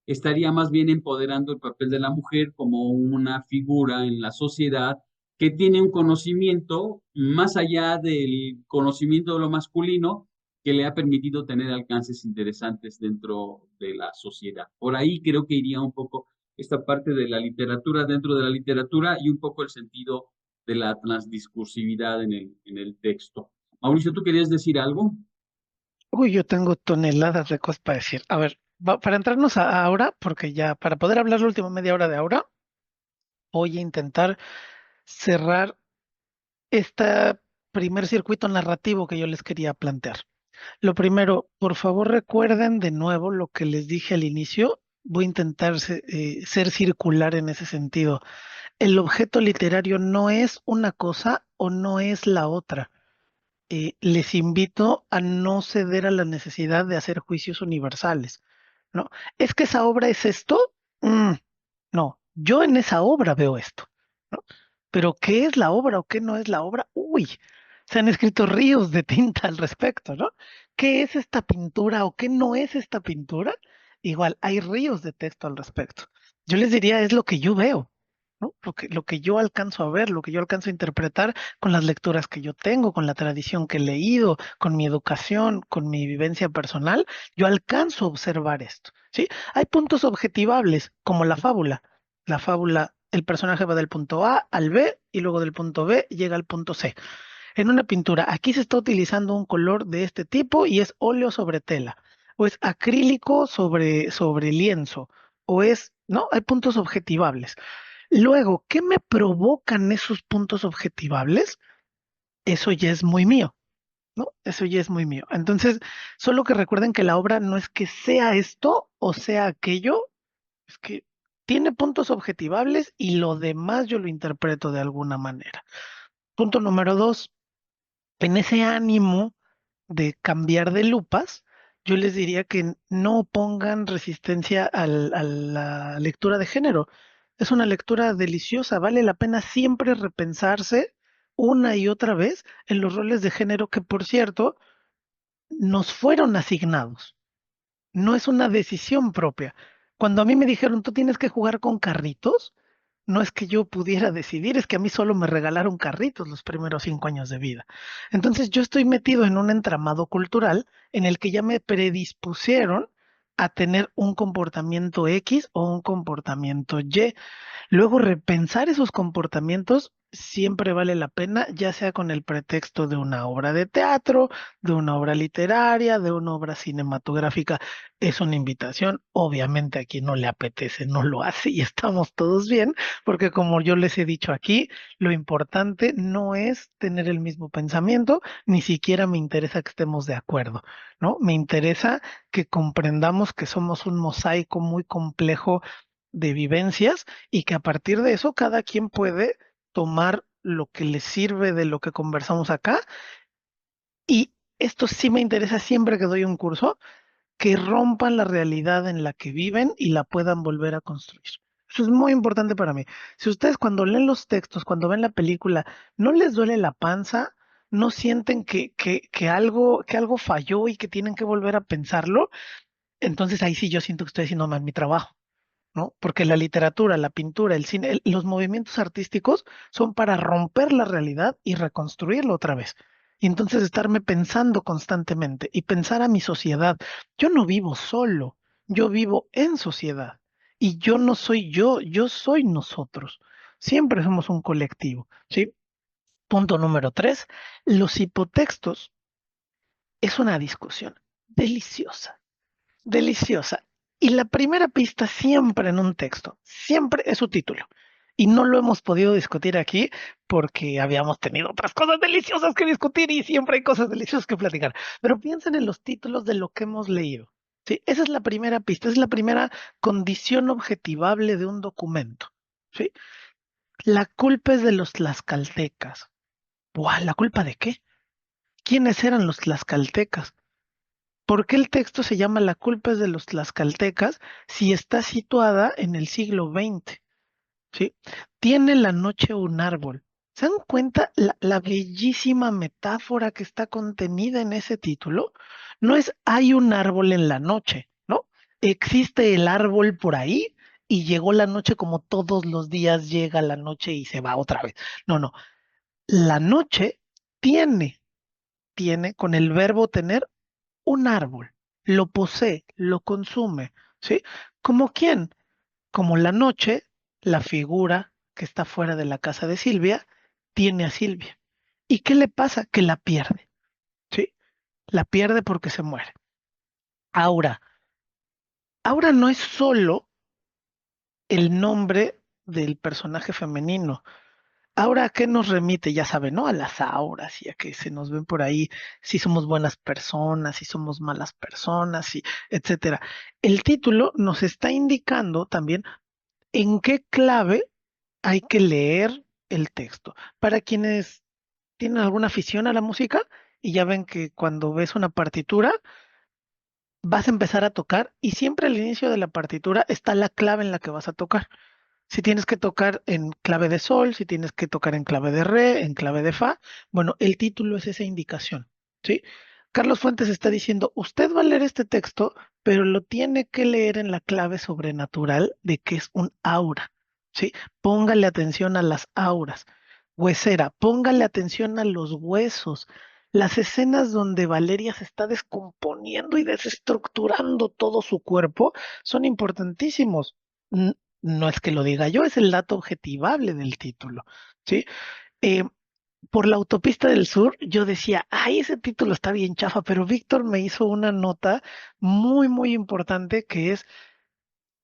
estaría más bien empoderando el papel de la mujer como una figura en la sociedad que tiene un conocimiento más allá del conocimiento de lo masculino que le ha permitido tener alcances interesantes dentro de la sociedad. Por ahí creo que iría un poco esta parte de la literatura dentro de la literatura y un poco el sentido de la transdiscursividad en el texto. Mauricio, ¿tú querías decir algo? Uy, yo tengo toneladas de cosas para decir. A ver, para entrarnos a Aura, porque ya para poder hablar la última media hora de Aura, voy a intentar cerrar este primer circuito narrativo que yo les quería plantear. Lo primero, por favor recuerden de nuevo lo que les dije al inicio. Voy a intentar ser circular en ese sentido. El objeto literario no es una cosa o no es la otra. Les invito a no ceder a la necesidad de hacer juicios universales, ¿no? Es que esa obra es esto. No, yo en esa obra veo esto, ¿no? Pero ¿qué es la obra o qué no es la obra? Uy, se han escrito ríos de tinta al respecto, ¿no? ¿Qué es esta pintura o qué no es esta pintura? Igual, hay ríos de texto al respecto. Yo les diría, es lo que yo veo, ¿no? Lo que yo alcanzo a ver, lo que yo alcanzo a interpretar con las lecturas que yo tengo, con la tradición que he leído, con mi educación, con mi vivencia personal, yo alcanzo a observar esto, ¿sí? Hay puntos objetivables, como la fábula. La fábula, el personaje va del punto A al B y luego del punto B llega al punto C. En una pintura, aquí se está utilizando un color de este tipo y es óleo sobre tela, o es acrílico sobre lienzo, o es, ¿no? Hay puntos objetivables. Luego, ¿qué me provocan esos puntos objetivables? Eso ya es muy mío, ¿no? Eso ya es muy mío. Entonces, solo que recuerden que la obra no es que sea esto o sea aquello, es que tiene puntos objetivables y lo demás yo lo interpreto de alguna manera. Punto número dos, en ese ánimo de cambiar de lupas, yo les diría que no pongan resistencia a la lectura de género. Es una lectura deliciosa, vale la pena siempre repensarse una y otra vez en los roles de género que, por cierto, nos fueron asignados. No es una decisión propia. Cuando a mí me dijeron, tú tienes que jugar con carritos, No es que yo pudiera decidir, es que a mí solo me regalaron carritos los primeros 5 años de vida. Entonces yo estoy metido en un entramado cultural en el que ya me predispusieron a tener un comportamiento X o un comportamiento Y. Luego, repensar esos comportamientos siempre vale la pena, ya sea con el pretexto de una obra de teatro, de una obra literaria, de una obra cinematográfica. Es una invitación. Obviamente a quien no le apetece no lo hace y estamos todos bien, porque como yo les he dicho aquí, lo importante no es tener el mismo pensamiento, ni siquiera me interesa que estemos de acuerdo, ¿no? Me interesa que comprendamos que somos un mosaico muy complejo de vivencias y que a partir de eso cada quien puede tomar lo que le sirve de lo que conversamos acá. Y esto sí me interesa siempre que doy un curso, que rompan la realidad en la que viven y la puedan volver a construir. Eso es muy importante para mí. Si ustedes cuando leen los textos, cuando ven la película, no les duele la panza, no sienten que algo falló y que tienen que volver a pensarlo, entonces ahí sí yo siento que estoy haciendo mal mi trabajo. ¿No? Porque la literatura, la pintura, el cine, los movimientos artísticos son para romper la realidad y reconstruirlo otra vez. Y entonces estarme pensando constantemente y pensar a mi sociedad. Yo no vivo solo, yo vivo en sociedad. Y yo no soy yo soy nosotros. Siempre somos un colectivo, ¿sí? Punto número 3, los hipotextos es una discusión deliciosa. Deliciosa. Y la primera pista siempre en un texto, siempre es su título. Y no lo hemos podido discutir aquí porque habíamos tenido otras cosas deliciosas que discutir y siempre hay cosas deliciosas que platicar. Pero piensen en los títulos de lo que hemos leído. ¿Sí? Esa es la primera pista, es la primera condición objetivable de un documento. ¿Sí? La culpa es de los tlaxcaltecas. ¡Buah! ¿La culpa de qué? ¿Quiénes eran los tlaxcaltecas? ¿Por qué el texto se llama La culpa es de los tlaxcaltecas si está situada en el siglo XX? ¿Sí? Tiene la noche un árbol. ¿Se dan cuenta la bellísima metáfora que está contenida en ese título? No es hay un árbol en la noche, ¿no? Existe el árbol por ahí y llegó la noche como todos los días llega la noche y se va otra vez. No, no. La noche tiene, tiene con el verbo tener un árbol, lo posee, lo consume, ¿sí? ¿Como quién? Como la noche, la figura que está fuera de la casa de Silvia tiene a Silvia. ¿Y qué le pasa? Que la pierde, ¿sí? La pierde porque se muere. Aura. Aura no es solo el nombre del personaje femenino. Ahora, ¿a qué nos remite? Ya saben, ¿no? A las auras y a que se nos ven por ahí si somos buenas personas, si somos malas personas, y etcétera. El título nos está indicando también en qué clave hay que leer el texto. Para quienes tienen alguna afición a la música y ya ven que cuando ves una partitura vas a empezar a tocar y siempre al inicio de la partitura está la clave en la que vas a tocar. Si tienes que tocar en clave de sol, si tienes que tocar en clave de re, en clave de fa, bueno, el título es esa indicación, ¿sí? Carlos Fuentes está diciendo, usted va a leer este texto, pero lo tiene que leer en la clave sobrenatural de que es un aura, ¿sí? Póngale atención a las auras. Huesera, póngale atención a los huesos. Las escenas donde Valeria se está descomponiendo y desestructurando todo su cuerpo son importantísimos. No es que lo diga yo, es el dato objetivable del título, ¿sí? Eh, por la autopista del sur, yo decía, ay, ese título está bien chafa, pero Víctor me hizo una nota muy, muy importante que es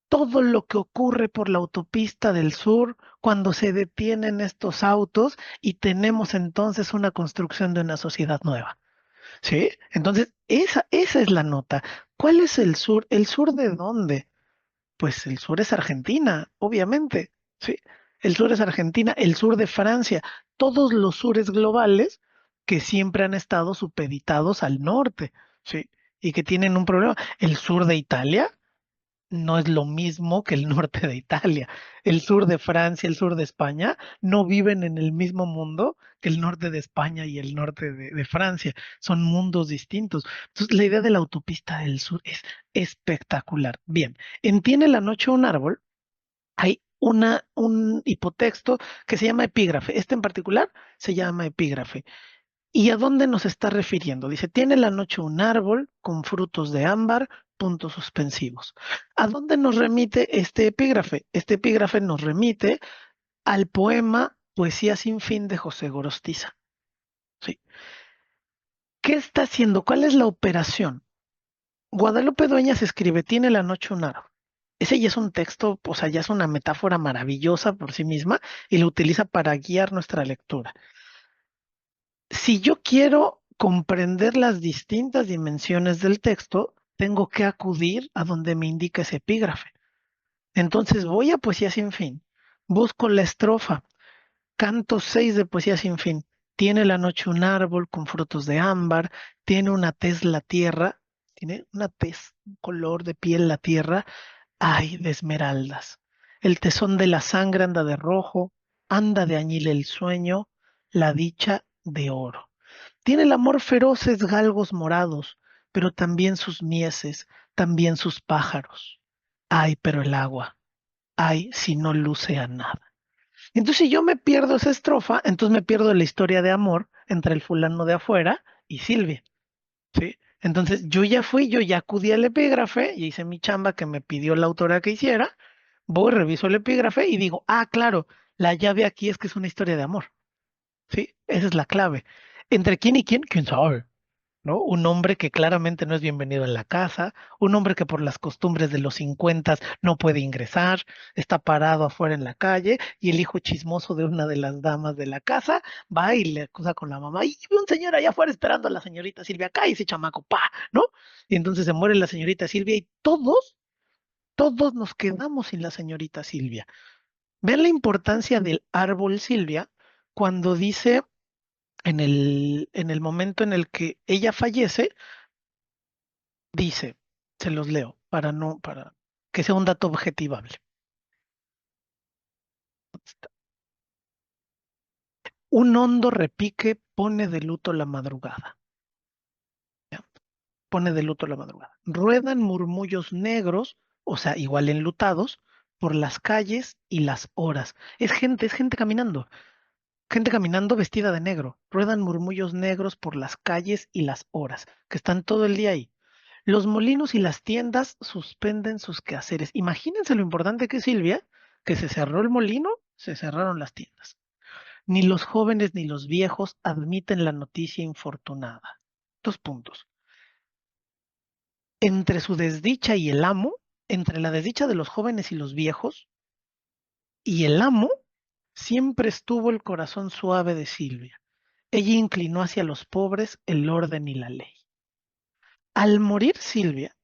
todo lo que ocurre por la autopista del sur cuando se detienen estos autos y tenemos entonces una construcción de una sociedad nueva, ¿sí? Entonces, esa es la nota. ¿Cuál es el sur? ¿El sur de dónde? Pues el sur es Argentina, obviamente, ¿sí? El sur es Argentina, el sur de Francia, todos los sures globales que siempre han estado supeditados al norte, ¿sí? Y que tienen un problema. El sur de Italia no es lo mismo que el norte de Italia. El sur de Francia, el sur de España no viven en el mismo mundo que el norte de España y el norte de Francia. Son mundos distintos. Entonces, la idea de la autopista del sur es espectacular. Bien, en Tiene la noche un árbol, hay un hipotexto que se llama epígrafe. Este en particular se llama epígrafe. ¿Y a dónde nos está refiriendo? Dice, tiene la noche un árbol con frutos de ámbar, puntos suspensivos. ¿A dónde nos remite este epígrafe? Este epígrafe nos remite al poema Poesía sin fin de José Gorostiza. ¿Sí? ¿Qué está haciendo? ¿Cuál es la operación? Guadalupe Dueñas escribe, tiene la noche un árbol. Ese ya es un texto, o sea, ya es una metáfora maravillosa por sí misma y lo utiliza para guiar nuestra lectura. Si yo quiero comprender las distintas dimensiones del texto, tengo que acudir a donde me indica ese epígrafe. Entonces voy a Poesía sin fin, busco la estrofa, canto 6 de Poesía sin fin. Tiene la noche un árbol con frutos de ámbar, tiene una tez la tierra, tiene una tez, un color de piel la tierra, ay, de esmeraldas. El tesón de la sangre anda de rojo, anda de añil el sueño, la dicha de oro. Tiene el amor feroces galgos morados, pero también sus mieses, también sus pájaros. Ay, pero el agua, ay, si no luce a nada. Entonces, si yo me pierdo esa estrofa, entonces me pierdo la historia de amor entre el fulano de afuera y Silvia, ¿sí? Entonces, yo ya fui, yo ya acudí al epígrafe y hice mi chamba que me pidió la autora que hiciera, voy, reviso el epígrafe y digo, ah, claro, la llave aquí es que es una historia de amor, ¿sí? Esa es la clave. ¿Entre quién y quién? ¿Quién sabe? ¿No? Un hombre que claramente no es bienvenido en la casa, un hombre que por las costumbres de los 50 no puede ingresar, está parado afuera en la calle y el hijo chismoso de una de las damas de la casa va y le acusa con la mamá, y ve un señor allá afuera esperando a la señorita Silvia acá y ese chamaco, pa, ¿no? Y entonces se muere la señorita Silvia y todos nos quedamos sin la señorita Silvia. Vean la importancia del árbol Silvia cuando dice en el momento en el que ella fallece, dice, se los leo, para que sea un dato objetivable. Un hondo repique pone de luto la madrugada. ¿Ya? Pone de luto la madrugada. Ruedan murmullos negros, o sea, igual enlutados, por las calles y las horas. Es gente caminando vestida de negro. Ruedan murmullos negros por las calles y las horas, que están todo el día ahí. Los molinos y las tiendas suspenden sus quehaceres. Imagínense lo importante que es Silvia, que se cerró el molino, se cerraron las tiendas. Ni los jóvenes ni los viejos admiten la noticia infortunada. Dos puntos. Entre su desdicha y el amo, entre la desdicha de los jóvenes y los viejos, y el amo, siempre estuvo el corazón suave de Silvia. Ella inclinó hacia los pobres el orden y la ley. Al morir Silvia,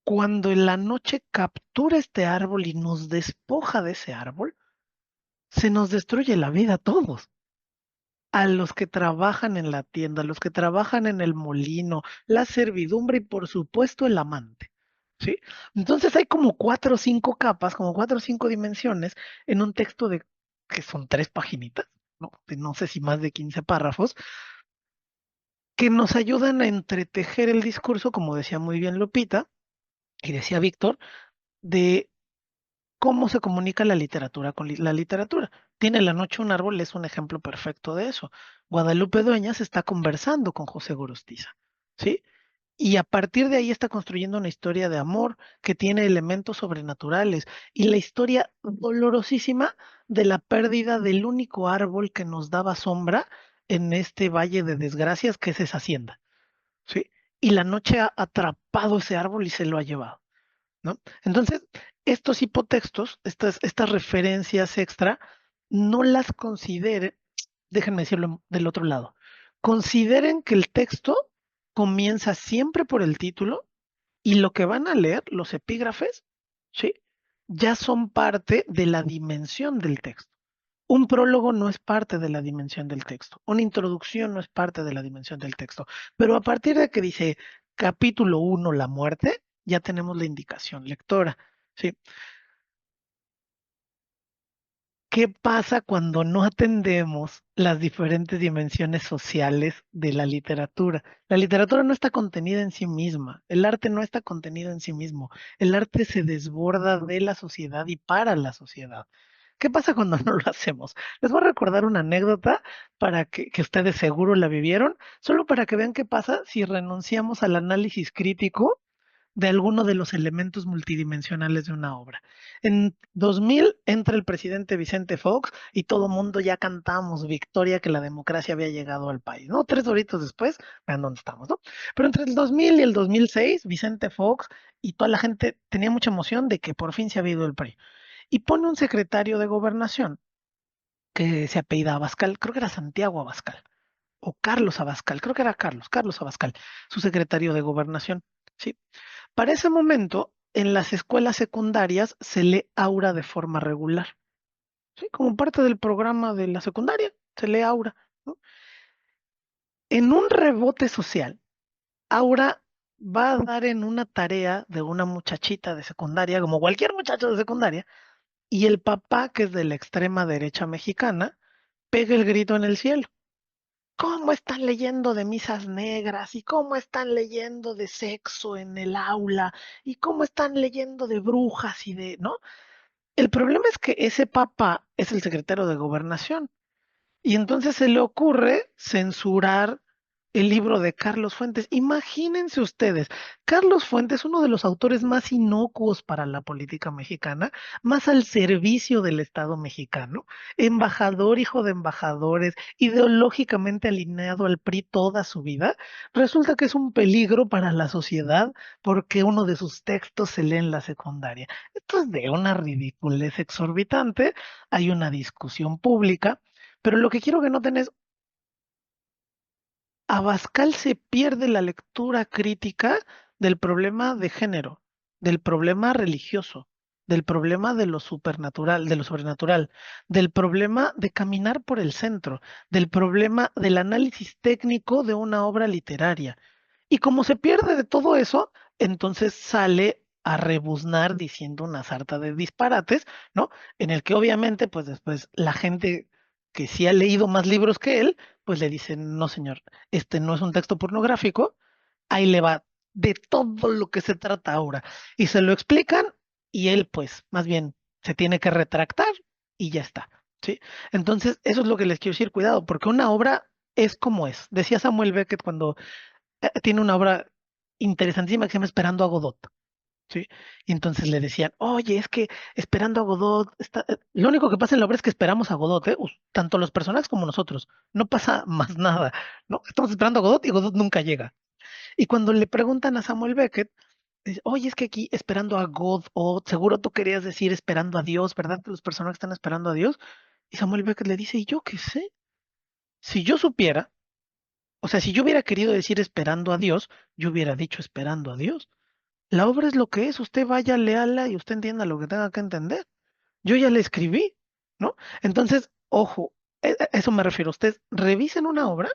cuando en la noche captura este árbol y nos despoja de ese árbol, se nos destruye la vida a todos. A los que trabajan en la tienda, a los que trabajan en el molino, la servidumbre y por supuesto el amante. ¿Sí? Entonces hay como 4 o 5 capas, como 4 o 5 dimensiones en un texto de que son 3 paginitas, ¿no? De no sé si más de 15 párrafos, que nos ayudan a entretejer el discurso, como decía muy bien Lupita y decía Víctor, de cómo se comunica la literatura con la literatura. Tiene la noche un árbol, es un ejemplo perfecto de eso. Guadalupe Dueñas está conversando con José Gorostiza, ¿sí? Y a partir de ahí está construyendo una historia de amor que tiene elementos sobrenaturales y la historia dolorosísima de la pérdida del único árbol que nos daba sombra en este valle de desgracias que es esa hacienda, ¿sí? Y la noche ha atrapado ese árbol y se lo ha llevado. ¿No? Entonces, estos hipotextos, estas referencias extra, no las consideren, déjenme decirlo del otro lado, consideren que el texto comienza siempre por el título y lo que van a leer, los epígrafes, ¿sí? Ya son parte de la dimensión del texto. Un prólogo no es parte de la dimensión del texto, una introducción no es parte de la dimensión del texto, pero a partir de que dice capítulo 1, la muerte, ya tenemos la indicación lectora, ¿sí? ¿Qué pasa cuando no atendemos las diferentes dimensiones sociales de la literatura? La literatura no está contenida en sí misma, el arte no está contenido en sí mismo, el arte se desborda de la sociedad y para la sociedad. ¿Qué pasa cuando no lo hacemos? Les voy a recordar una anécdota para que ustedes seguro la vivieron, solo para que vean qué pasa si renunciamos al análisis crítico de alguno de los elementos multidimensionales de una obra. En 2000 entra el presidente Vicente Fox y todo mundo ya cantamos victoria que la democracia había llegado al país, ¿no? 3 horitos después, vean dónde estamos, ¿no? Pero entre el 2000 y el 2006, Vicente Fox y toda la gente tenía mucha emoción de que por fin se había ido el PRI. Y pone un secretario de gobernación que se apellida Abascal, creo que era Santiago Abascal, o Carlos Abascal, creo que era Carlos Abascal, su secretario de gobernación, ¿sí? Para ese momento, en las escuelas secundarias se lee aura de forma regular, ¿sí? Como parte del programa de la secundaria, se lee aura, ¿no? En un rebote social, aura va a dar en una tarea de una muchachita de secundaria, como cualquier muchacho de secundaria, y el papá, que es de la extrema derecha mexicana, pega el grito en el cielo. ¿Cómo están leyendo de misas negras? ¿Y cómo están leyendo de sexo en el aula? ¿Y cómo están leyendo de brujas y de, ¿no? El problema es que ese papá es el secretario de Gobernación. Y entonces se le ocurre censurar el libro de Carlos Fuentes. Imagínense ustedes, Carlos Fuentes, uno de los autores más inocuos para la política mexicana, más al servicio del Estado mexicano, embajador, hijo de embajadores, ideológicamente alineado al PRI toda su vida, resulta que es un peligro para la sociedad porque uno de sus textos se lee en la secundaria. Esto es de una ridiculez exorbitante, hay una discusión pública. Pero lo que quiero que noten es, Abascal se pierde la lectura crítica del problema de género, del problema religioso, del problema de lo supernatural, de lo sobrenatural, del problema de caminar por el centro, del problema del análisis técnico de una obra literaria. Y como se pierde de todo eso, entonces sale a rebuznar diciendo una sarta de disparates, ¿no? En el que obviamente, pues después la gente que sí ha leído más libros que él, pues le dicen, no señor, este no es un texto pornográfico, ahí le va de todo lo que se trata ahora. Y se lo explican y él, pues, más bien se tiene que retractar y ya está, ¿sí? Entonces, eso es lo que les quiero decir, cuidado, porque una obra es como es. Decía Samuel Beckett cuando tiene una obra interesantísima que se llama Esperando a Godot, ¿sí? Y entonces le decían, oye, es que Esperando a Godot, lo único que pasa en la obra es que esperamos a Godot, ¿eh? Tanto los personajes como nosotros, no pasa más nada, ¿no? Estamos esperando a Godot y Godot nunca llega. Y cuando le preguntan a Samuel Beckett, dice, oye, es que aquí esperando a God, o seguro tú querías decir esperando a Dios, ¿verdad? Que los personajes están esperando a Dios. Y Samuel Beckett le dice, ¿y yo qué sé? Si yo supiera, o sea, si yo hubiera querido decir esperando a Dios, yo hubiera dicho esperando a Dios. La obra es lo que es, usted vaya, léala y usted entienda lo que tenga que entender. Yo ya le escribí, ¿no? Entonces, ojo, a eso me refiero. Ustedes revisen una obra,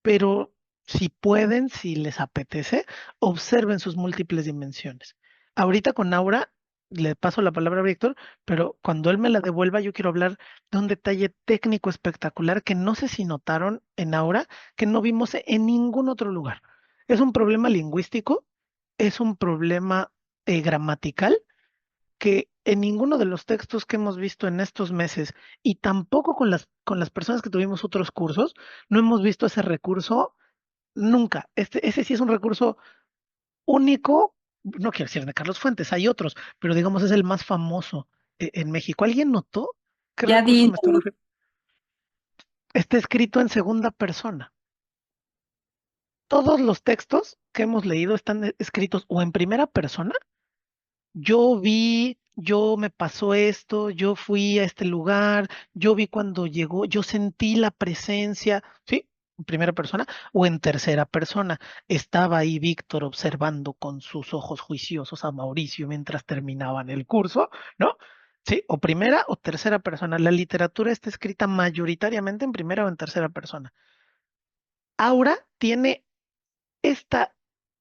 pero si pueden, si les apetece, observen sus múltiples dimensiones. Ahorita con Aura, le paso la palabra a Víctor, pero cuando él me la devuelva, yo quiero hablar de un detalle técnico espectacular que no sé si notaron en Aura, que no vimos en ningún otro lugar. Es un problema lingüístico, es un problema gramatical que en ninguno de los textos que hemos visto en estos meses y tampoco con las personas que tuvimos otros cursos, no hemos visto ese recurso nunca. Ese sí es un recurso único, no quiero decir de Carlos Fuentes, hay otros, pero digamos es el más famoso en México. ¿Alguien notó qué Ya recurso di, me estoy refiriendo? Está escrito en segunda persona. Todos los textos que hemos leído están escritos o en primera persona. Yo vi, yo me pasó esto, yo fui a este lugar, yo vi cuando llegó, yo sentí la presencia, ¿sí? En primera persona o en tercera persona. Estaba ahí Víctor observando con sus ojos juiciosos a Mauricio mientras terminaban el curso, ¿no? Sí, o primera o tercera persona. La literatura está escrita mayoritariamente en primera o en tercera persona. Aura tiene esta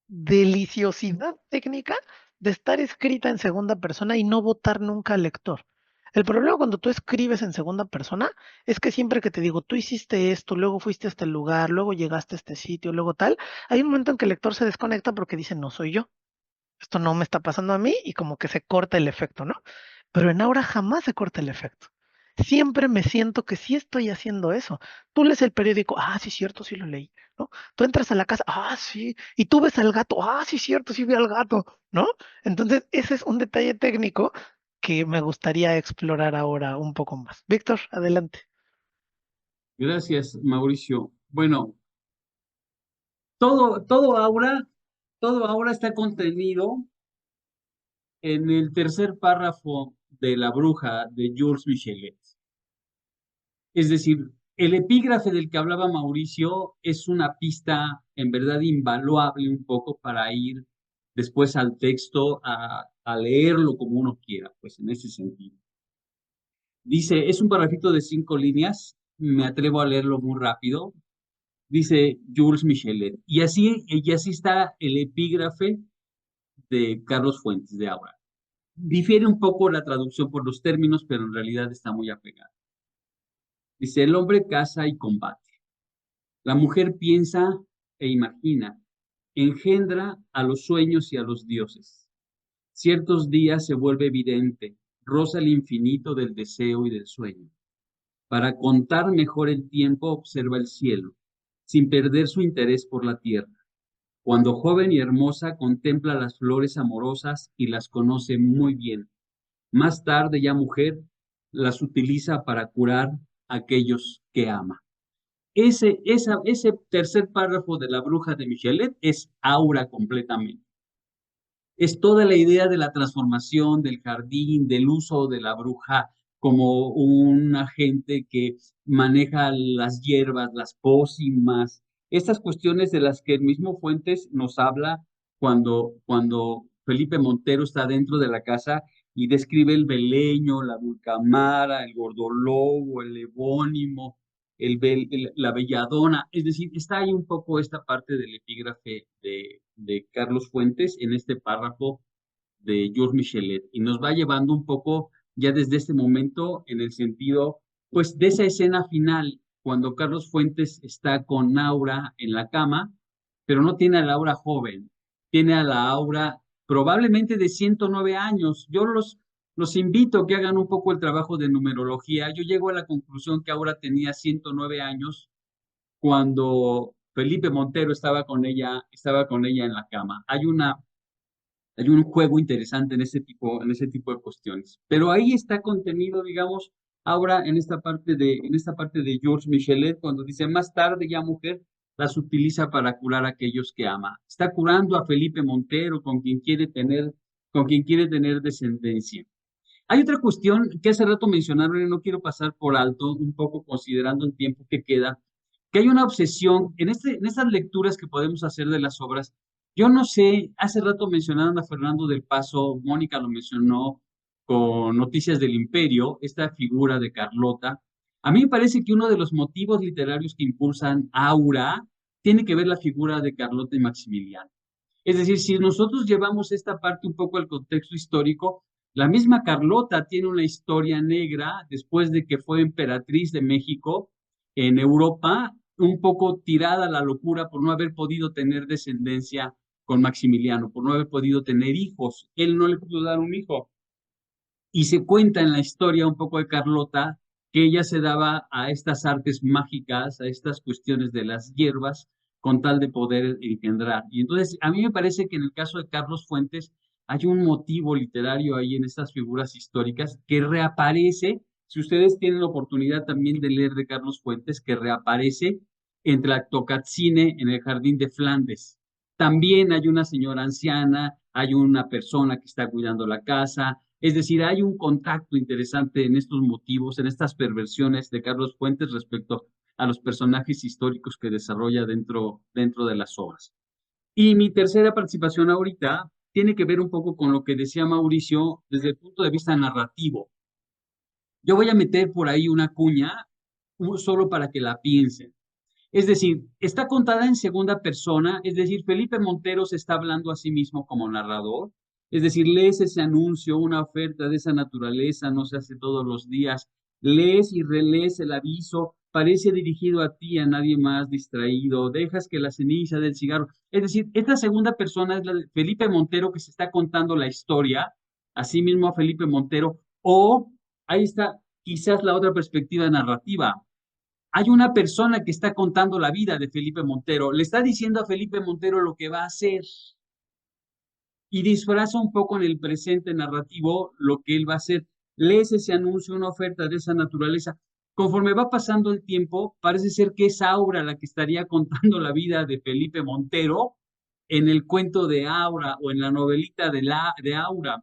deliciosidad técnica de estar escrita en segunda persona y no votar nunca al lector. El problema cuando tú escribes en segunda persona es que siempre que te digo, tú hiciste esto, luego fuiste a este lugar, luego llegaste a este sitio, luego tal, hay un momento en que el lector se desconecta porque dice, no soy yo, esto no me está pasando a mí y como que se corta el efecto, ¿no? Pero en Aura jamás se corta el efecto. Siempre me siento que sí estoy haciendo eso. Tú lees el periódico, ah, sí, cierto, sí lo leí, ¿no? Tú entras a la casa, ah, sí, y tú ves al gato, ah, sí, cierto, sí vi al gato, ¿no? Entonces, ese es un detalle técnico que me gustaría explorar ahora un poco más. Víctor, adelante. Gracias, Mauricio. Bueno, todo aura está contenido en el tercer párrafo de La Bruja de Jules Michelet. Es decir, el epígrafe del que hablaba Mauricio es una pista en verdad invaluable un poco para ir después al texto a leerlo como uno quiera, pues en ese sentido. Dice, es un parrafito de 5 líneas, me atrevo a leerlo muy rápido. Dice Jules Michelet, y así está el epígrafe de Carlos Fuentes de Aura. Difiere un poco la traducción por los términos, pero en realidad está muy apegada. Dice, el hombre caza y combate. La mujer piensa e imagina, engendra a los sueños y a los dioses. Ciertos días se vuelve evidente, roza el infinito del deseo y del sueño. Para contar mejor el tiempo observa el cielo, sin perder su interés por la tierra. Cuando joven y hermosa contempla las flores amorosas y las conoce muy bien. Más tarde, ya mujer, las utiliza para curar a aquellos que ama. Ese tercer párrafo de La Bruja de Michelet es aura completamente. Es toda la idea de la transformación del jardín, del uso de la bruja como un agente que maneja las hierbas, las pócimas, estas cuestiones de las que el mismo Fuentes nos habla cuando Felipe Montero está dentro de la casa y describe el beleño, la dulcamara, el gordolobo, el ebónimo, la belladona, es decir, está ahí un poco esta parte del epígrafe de Carlos Fuentes en este párrafo de Georges Michelet y nos va llevando un poco ya desde este momento en el sentido, pues, de esa escena final, cuando Carlos Fuentes está con Aura en la cama, pero no tiene a la Aura joven, tiene a la Aura probablemente de 109 años. Los invito a que hagan un poco el trabajo de numerología. Yo llego a la conclusión que Aura tenía 109 años cuando Felipe Montero estaba con ella en la cama. Hay un juego interesante en ese tipo de cuestiones. Pero ahí está contenido, digamos, ahora en esta parte de Georges Michelet, cuando dice más tarde ya mujer las utiliza para curar a aquellos que ama. Está curando a Felipe Montero, con quien quiere tener descendencia. Hay otra cuestión que hace rato mencionaron y no quiero pasar por alto, un poco considerando el tiempo que queda, que hay una obsesión en estas lecturas que podemos hacer de las obras. Yo no sé, hace rato mencionaron a Fernando del Paso, Mónica lo mencionó con Noticias del Imperio, esta figura de Carlota. A mí me parece que uno de los motivos literarios que impulsan Aura tiene que ver la figura de Carlota y Maximiliano. Es decir, si nosotros llevamos esta parte un poco al contexto histórico, la misma Carlota tiene una historia negra después de que fue emperatriz de México en Europa, un poco tirada a la locura por no haber podido tener descendencia con Maximiliano, por no haber podido tener hijos. Él no le pudo dar un hijo. Y se cuenta en la historia un poco de Carlota que ella se daba a estas artes mágicas, a estas cuestiones de las hierbas, con tal de poder engendrar. Y entonces, a mí me parece que en el caso de Carlos Fuentes hay un motivo literario ahí en estas figuras históricas que reaparece, si ustedes tienen la oportunidad también de leer de Carlos Fuentes, que reaparece entre la Tocatzine en el Jardín de Flandes. También hay una señora anciana, hay una persona que está cuidando la casa, es decir, hay un contacto interesante en estos motivos, en estas perversiones de Carlos Fuentes respecto a los personajes históricos que desarrolla dentro de las obras. Y mi tercera participación ahorita tiene que ver un poco con lo que decía Mauricio desde el punto de vista narrativo. Yo voy a meter por ahí una cuña solo para que la piensen. Es decir, está contada en segunda persona, es decir, Felipe Montero se está hablando a sí mismo como narrador, Es decir, lees ese anuncio, una oferta de esa naturaleza no se hace todos los días. Lees y relees el aviso, parece dirigido a ti, a nadie más distraído. Dejas que la ceniza del cigarro. Es decir, esta segunda persona es la de Felipe Montero que se está contando la historia, así mismo a Felipe Montero, o ahí está quizás la otra perspectiva narrativa. Hay una persona que está contando la vida de Felipe Montero, le está diciendo a Felipe Montero lo que va a hacer y disfraza un poco en el presente narrativo lo que él va a hacer. Lees ese anuncio, una oferta de esa naturaleza. Conforme va pasando el tiempo, parece ser que es Aura la que estaría contando la vida de Felipe Montero en el cuento de Aura o en la novelita de Aura.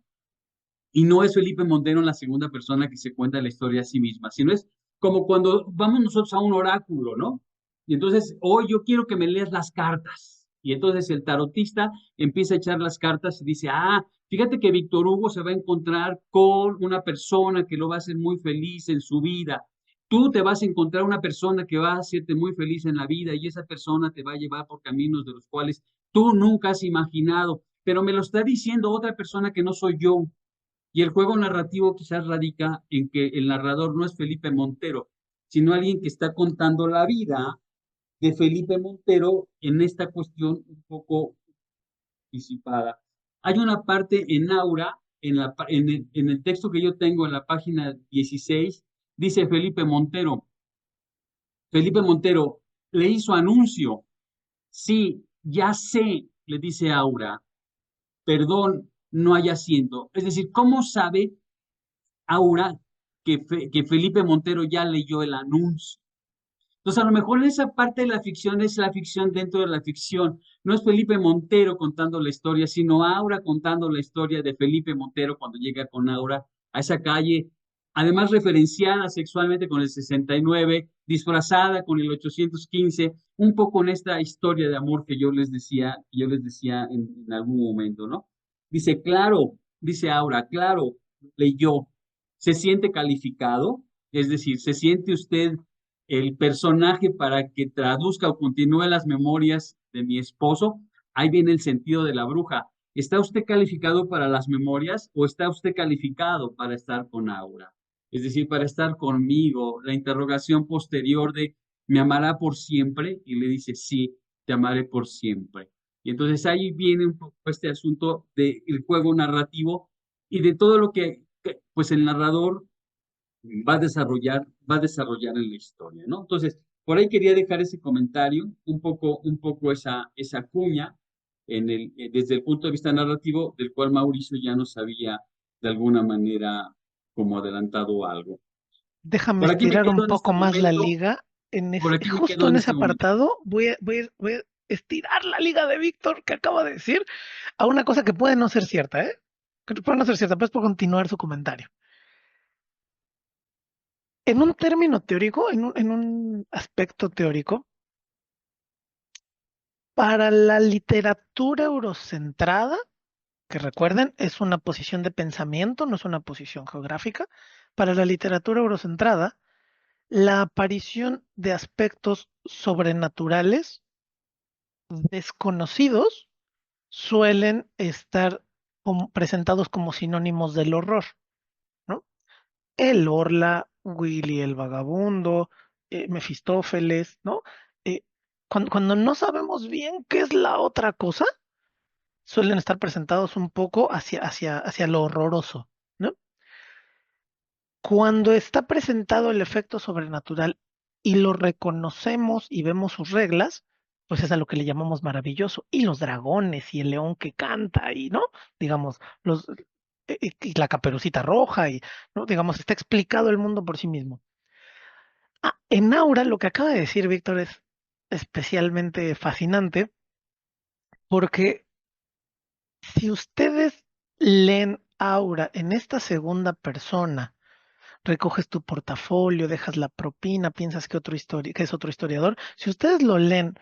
Y no es Felipe Montero en la segunda persona que se cuenta la historia a sí misma, sino es como cuando vamos nosotros a un oráculo, ¿no? Y entonces, hoy yo quiero que me leas las cartas. Y entonces el tarotista empieza a echar las cartas y dice, fíjate que Víctor Hugo se va a encontrar con una persona que lo va a hacer muy feliz en su vida. Tú te vas a encontrar una persona que va a hacerte muy feliz en la vida y esa persona te va a llevar por caminos de los cuales tú nunca has imaginado, pero me lo está diciendo otra persona que no soy yo. Y el juego narrativo quizás radica en que el narrador no es Felipe Montero, sino alguien que está contando la vida de Felipe Montero en esta cuestión un poco disipada. Hay una parte en Aura, en el texto que yo tengo en la página 16, dice Felipe Montero le hizo anuncio. Sí, ya sé, le dice Aura, perdón, no hay asiento. Es decir, ¿cómo sabe Aura que Felipe Montero ya leyó el anuncio? Entonces, a lo mejor esa parte de la ficción es la ficción dentro de la ficción. No es Felipe Montero contando la historia, sino Aura contando la historia de Felipe Montero cuando llega con Aura a esa calle, además referenciada sexualmente con el 69, disfrazada con el 815, un poco en esta historia de amor que yo les decía en algún momento, ¿no? Dice, claro, dice Aura, claro, leyó, se siente calificado, es decir, se siente usted el personaje para que traduzca o continúe las memorias de mi esposo. Ahí viene el sentido de la bruja. ¿Está usted calificado para las memorias o está usted calificado para estar con Aura? Es decir, para estar conmigo. La interrogación posterior de ¿me amará por siempre? Y le dice, sí, te amaré por siempre. Y entonces ahí viene un poco este asunto del juego narrativo y de todo lo que pues el narrador va a desarrollar en la historia, ¿no? Entonces, por ahí quería dejar ese comentario, un poco esa cuña desde el punto de vista narrativo, del cual Mauricio ya nos había de alguna manera como adelantado algo. Déjame Por aquí me estirar un quedo en este poco más la momento, liga. por aquí me Justo quedo en en ese este momento. apartado voy a estirar la liga de Víctor que acaba de decir a una cosa que puede no ser cierta, ¿eh? Que puede no ser cierta, pues por continuar su comentario. En un término teórico, en un aspecto teórico, para la literatura eurocentrada, que recuerden, es una posición de pensamiento, no es una posición geográfica, para la literatura eurocentrada, la aparición de aspectos sobrenaturales desconocidos suelen estar presentados como sinónimos del horror, ¿no? El Orla, Willy el Vagabundo, Mefistófeles, ¿no? Eh, cuando no sabemos bien qué es la otra cosa, suelen estar presentados un poco hacia lo horroroso, ¿no? Cuando está presentado el efecto sobrenatural y lo reconocemos y vemos sus reglas, pues es a lo que le llamamos maravilloso. Y los dragones y el león que canta y, ¿no? Digamos, y la caperucita roja y, ¿no? Digamos, está explicado el mundo por sí mismo. En Aura, lo que acaba de decir Víctor es especialmente fascinante porque si ustedes leen Aura en esta segunda persona, recoges tu portafolio, dejas la propina, piensas que es otro historiador. Si ustedes lo leen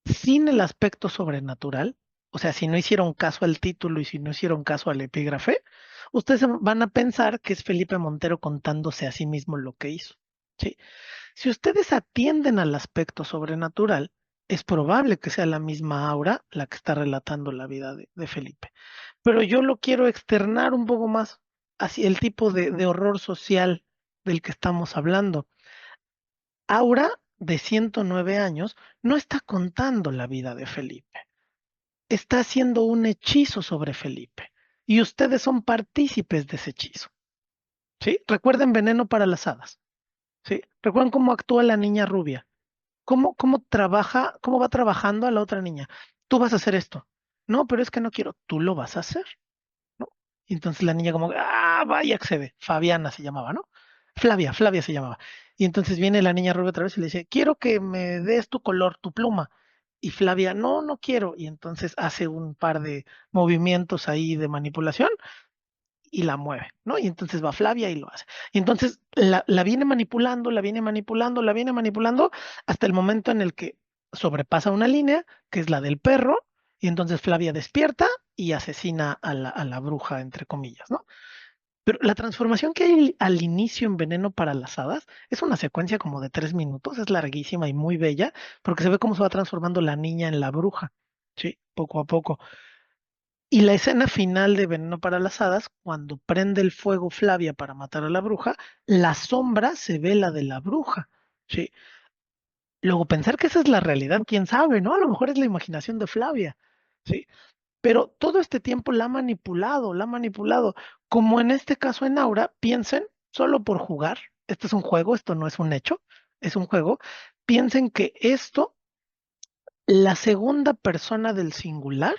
sin el aspecto sobrenatural, o sea, si no hicieron caso al título y si no hicieron caso al epígrafe, ustedes van a pensar que es Felipe Montero contándose a sí mismo lo que hizo. ¿Sí? Si ustedes atienden al aspecto sobrenatural, Es probable que sea la misma Aura la que está relatando la vida de Felipe. Pero yo lo quiero externar un poco más hacia el tipo de horror social del que estamos hablando. Aura, de 109 años, no está contando la vida de Felipe, está haciendo un hechizo sobre Felipe y ustedes son partícipes de ese hechizo. ¿Sí? Recuerden Veneno para las Hadas. ¿Sí? Recuerden cómo actúa la niña rubia. ¿Cómo trabaja, cómo va trabajando a la otra niña? Tú vas a hacer esto. No, pero es que no quiero. Tú lo vas a hacer, ¿no? Y entonces la niña como, vaya, accede. Fabiana se llamaba, ¿no? Flavia se llamaba. Y entonces viene la niña rubia otra vez y le dice, quiero que me des tu color, tu pluma. Y Flavia, no, no quiero. Y entonces hace un par de movimientos ahí de manipulación y la mueve, ¿no? Y entonces va Flavia y lo hace. Y entonces la viene manipulando, la viene manipulando, la viene manipulando hasta el momento en el que sobrepasa una línea, que es la del perro, y entonces Flavia despierta y asesina a la bruja, entre comillas, ¿no? Pero la transformación que hay al inicio en Veneno para las Hadas es una secuencia como de 3 minutos, es larguísima y muy bella, porque se ve cómo se va transformando la niña en la bruja, ¿sí? Poco a poco. Y la escena final de Veneno para las Hadas, cuando prende el fuego Flavia para matar a la bruja, la sombra se ve la de la bruja, ¿sí? Luego pensar que esa es la realidad, quién sabe, ¿no? A lo mejor es la imaginación de Flavia, ¿sí? Pero todo este tiempo la ha manipulado. Como en este caso en Aura, piensen, solo por jugar, esto es un juego, esto no es un hecho, es un juego, piensen que esto, la segunda persona del singular,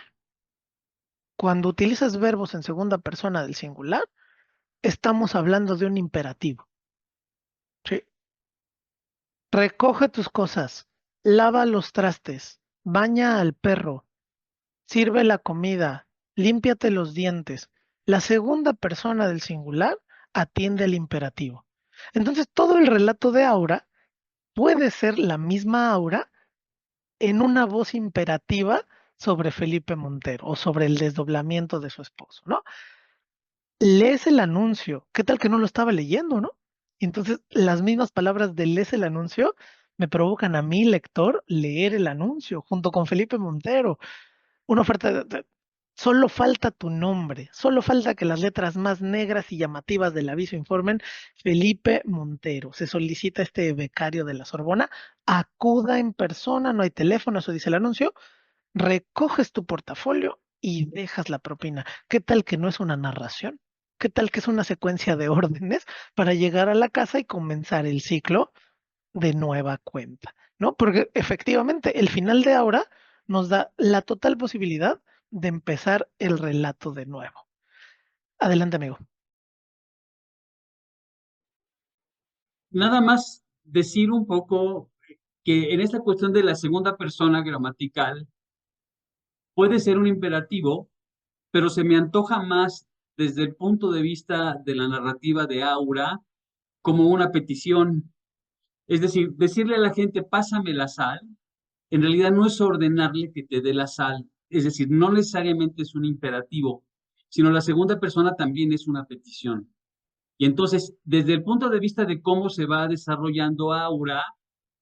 cuando utilizas verbos en segunda persona del singular, estamos hablando de un imperativo. ¿Sí? Recoge tus cosas, lava los trastes, baña al perro, sirve la comida, límpiate los dientes. La segunda persona del singular atiende al imperativo. Entonces, todo el relato de Aura puede ser la misma Aura en una voz imperativa sobre Felipe Montero o sobre el desdoblamiento de su esposo, ¿no? Lees el anuncio. ¿Qué tal que no lo estaba leyendo, no? Entonces, las mismas palabras de lees el anuncio me provocan a mí, lector, leer el anuncio junto con Felipe Montero. Una oferta solo falta tu nombre, solo falta que las letras más negras y llamativas del aviso informen Felipe Montero. Se solicita este becario de la Sorbona, acuda en persona, no hay teléfono, eso dice el anuncio, recoges tu portafolio y dejas la propina. ¿Qué tal que no es una narración? ¿Qué tal que es una secuencia de órdenes para llegar a la casa y comenzar el ciclo de nueva cuenta? ¿No? Porque efectivamente el final de ahora nos da la total posibilidad de empezar el relato de nuevo. Adelante, amigo. Nada más decir un poco que en esta cuestión de la segunda persona gramatical puede ser un imperativo, pero se me antoja más desde el punto de vista de la narrativa de Aura como una petición. Es decir, decirle a la gente, pásame la sal, en realidad no es ordenarle que te dé la sal. Es decir, no necesariamente es un imperativo, sino la segunda persona también es una petición. Y entonces, desde el punto de vista de cómo se va desarrollando Aura,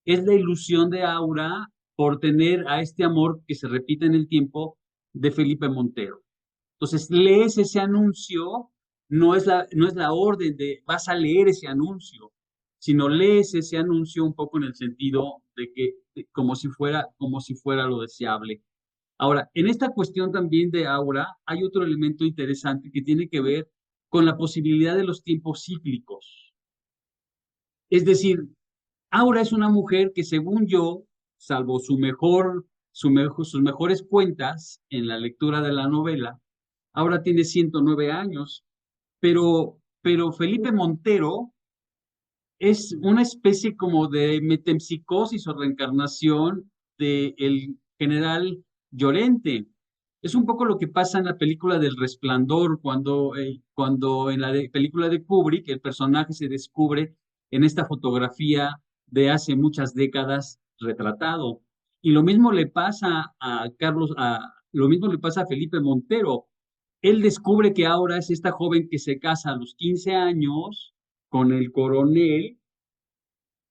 es la ilusión de Aura por tener a este amor que se repite en el tiempo de Felipe Montero. Entonces, lees ese anuncio, no es la orden de vas a leer ese anuncio, sino lees ese anuncio un poco en el sentido de que como si fuera lo deseable. Ahora, en esta cuestión también de Aura, hay otro elemento interesante que tiene que ver con la posibilidad de los tiempos cíclicos. Es decir, Aura es una mujer que según yo, salvo sus mejores cuentas en la lectura de la novela, ahora tiene 109 años, pero Felipe Montero es una especie como de metempsicosis o reencarnación del general Llorente. Es un poco lo que pasa en la película del Resplandor, cuando en la película de Kubrick el personaje se descubre en esta fotografía de hace muchas décadas retratado. Y lo mismo le pasa lo mismo le pasa a Felipe Montero. Él descubre que ahora es esta joven que se casa a los 15 años con el coronel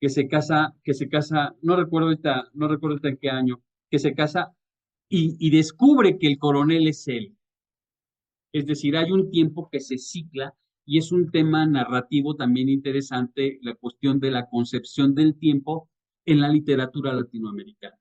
que se casa, no recuerdo ahorita en qué año, que se casa y descubre que el coronel es él. Es decir, hay un tiempo que se cicla y es un tema narrativo también interesante, la cuestión de la concepción del tiempo en la literatura latinoamericana,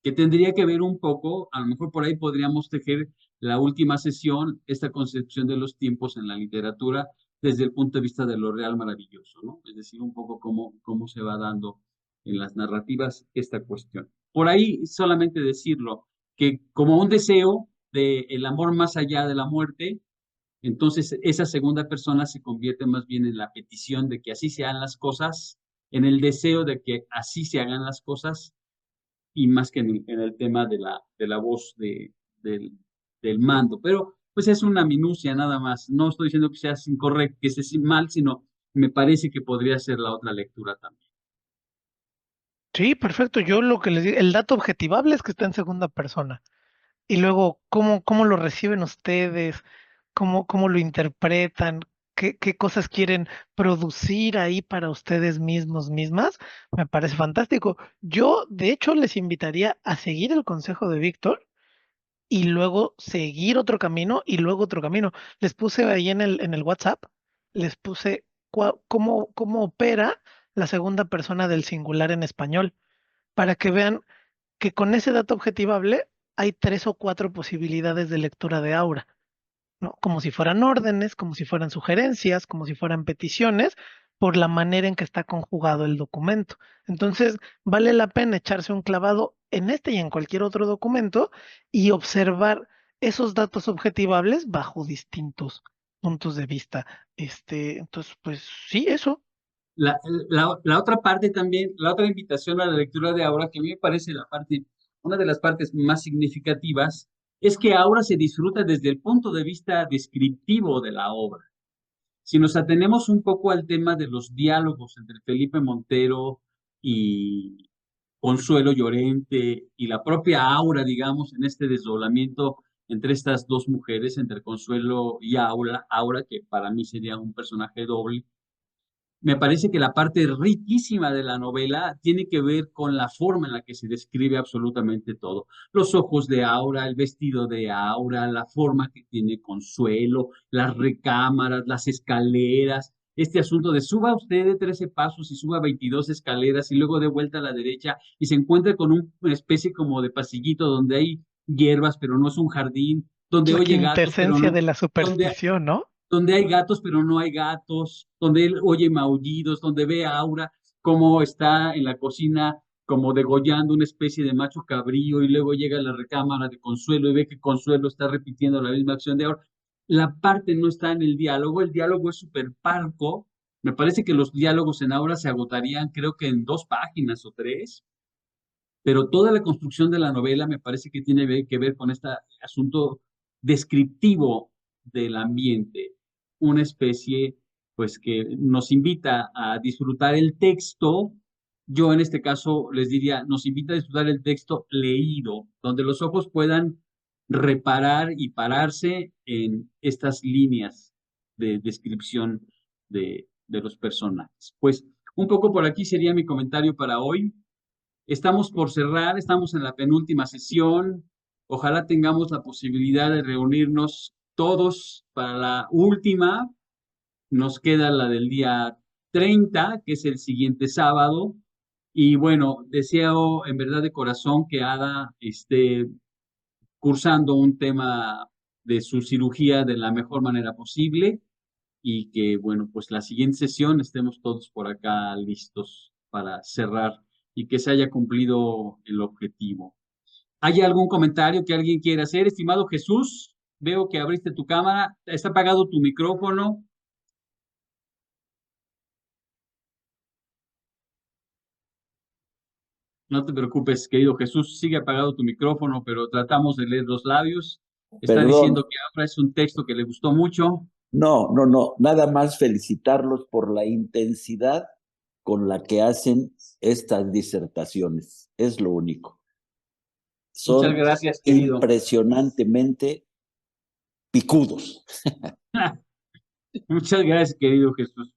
que tendría que ver un poco, a lo mejor por ahí podríamos tejer la última sesión, esta concepción de los tiempos en la literatura desde el punto de vista de lo real maravilloso, ¿no? Es decir, un poco cómo se va dando en las narrativas esta cuestión. Por ahí solamente decirlo, que como un deseo de el amor más allá de la muerte, entonces esa segunda persona se convierte más bien en la petición de que así se hagan las cosas, en el deseo de que así se hagan las cosas y más que en el tema de la voz del mando. Pero pues es una minucia nada más. No estoy diciendo que sea incorrecto, que sea mal, sino me parece que podría ser la otra lectura también. Sí, perfecto. Yo lo que les digo, el dato objetivable es que está en segunda persona. Y luego, ¿cómo lo reciben ustedes? ¿Cómo lo interpretan? ¿Qué cosas quieren producir ahí para ustedes mismos, mismas? Me parece fantástico. Yo, de hecho, les invitaría a seguir el consejo de Víctor y luego seguir otro camino y luego otro camino. Les puse ahí en el WhatsApp, les puse cómo opera la segunda persona del singular en español, para que vean que con ese dato objetivable hay 3 o 4 posibilidades de lectura de aura, ¿no? Como si fueran órdenes, como si fueran sugerencias, como si fueran peticiones, por la manera en que está conjugado el documento. Entonces, vale la pena echarse un clavado en este y en cualquier otro documento y observar esos datos objetivables bajo distintos puntos de vista. Entonces, pues sí, eso. La, la otra parte también, la otra invitación a la lectura de Aura, que a mí me parece una de las partes más significativas, es que Aura se disfruta desde el punto de vista descriptivo de la obra. Si nos atenemos un poco al tema de los diálogos entre Felipe Montero y Consuelo Llorente y la propia Aura, digamos, en este desdoblamiento entre estas dos mujeres, entre Consuelo y Aura, que para mí sería un personaje doble, me parece que la parte riquísima de la novela tiene que ver con la forma en la que se describe absolutamente todo. Los ojos de Aura, el vestido de Aura, la forma que tiene Consuelo, las recámaras, las escaleras, este asunto de suba usted de 13 pasos y suba 22 escaleras y luego de vuelta a la derecha y se encuentra con una especie como de pasillito donde hay hierbas, pero no es un jardín, donde La oye gatos, pero quintesencia no, de la donde superstición, ¿no? donde hay gatos pero no hay gatos, donde él oye maullidos, donde ve a Aura cómo está en la cocina como degollando una especie de macho cabrío y luego llega a la recámara de Consuelo y ve que Consuelo está repitiendo la misma acción de Aura. La parte no está en el diálogo es súper parco. Me parece que los diálogos en Aura se agotarían creo que en 2 páginas o 3, pero toda la construcción de la novela me parece que tiene que ver con este asunto descriptivo del ambiente, una especie pues que nos invita a disfrutar el texto. Yo en este caso les diría, nos invita a disfrutar el texto leído, donde los ojos puedan reparar y pararse en estas líneas de descripción de los personajes. Pues un poco por aquí sería mi comentario para hoy. Estamos por cerrar, estamos en la penúltima sesión. Ojalá tengamos la posibilidad de reunirnos todos para la última. Nos queda la del día 30, que es el siguiente sábado. Y bueno, deseo en verdad de corazón que Ada esté cursando un tema de su cirugía de la mejor manera posible y que, bueno, pues la siguiente sesión estemos todos por acá listos para cerrar y que se haya cumplido el objetivo. ¿Hay algún comentario que alguien quiera hacer? Estimado Jesús, veo que abriste tu cámara, está apagado tu micrófono. No te preocupes, querido Jesús, sigue apagado tu micrófono, pero tratamos de leer los labios. Está Perdón, diciendo que ahora es un texto que le gustó mucho. no, nada más felicitarlos por la intensidad con la que hacen estas disertaciones, es lo único. Muchas Son gracias, querido. impresionantemente picudos. Muchas gracias, querido Jesús.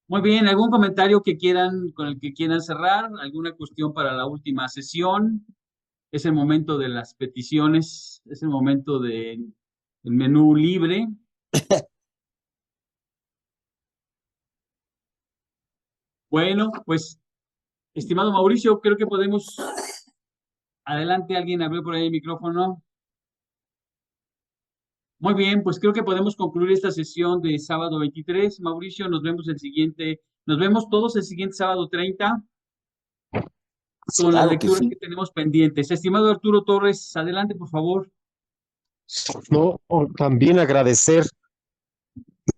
Muy bien, ¿algún comentario que quieran, con el que quieran cerrar? ¿Alguna cuestión para la última sesión? Es el momento de las peticiones, es el momento del menú libre. Bueno, pues, estimado Mauricio, creo que podemos. Adelante, alguien abrió por ahí el micrófono. Muy bien, pues creo que podemos concluir esta sesión de sábado 23. Mauricio, nos vemos todos el siguiente sábado 30 con las Claro que lecturas sí. que tenemos pendientes. Estimado Arturo Torres, adelante, por favor. No, también agradecer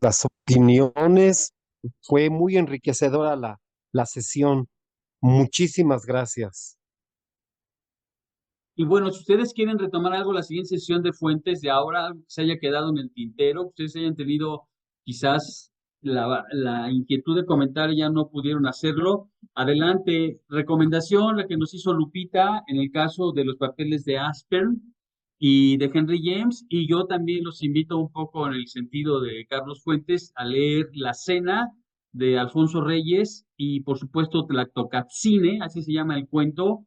las opiniones. Fue muy enriquecedora la sesión. Muchísimas gracias. Y bueno, si ustedes quieren retomar algo la siguiente sesión de Fuentes de ahora, algo que se haya quedado en el tintero, que ustedes hayan tenido quizás la inquietud de comentar y ya no pudieron hacerlo, adelante. Recomendación, la que nos hizo Lupita en el caso de los papeles de Aspern y de Henry James, y yo también los invito un poco en el sentido de Carlos Fuentes a leer La Cena de Alfonso Reyes y por supuesto Tlactocatzine, así se llama el cuento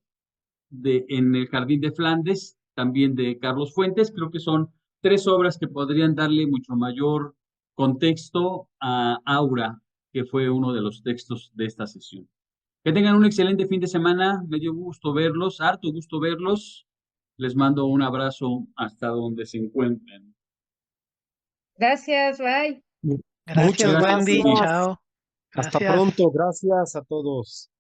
En el Jardín de Flandes, también de Carlos Fuentes. Creo que son tres obras que podrían darle mucho mayor contexto a Aura, que fue uno de los textos de esta sesión. Que tengan un excelente fin de semana. Me dio gusto verlos, harto gusto verlos. Les mando un abrazo hasta donde se encuentren. Gracias, bye. Gracias, Muchas Wendy. gracias. Chao. Hasta Gracias. pronto. Gracias a todos.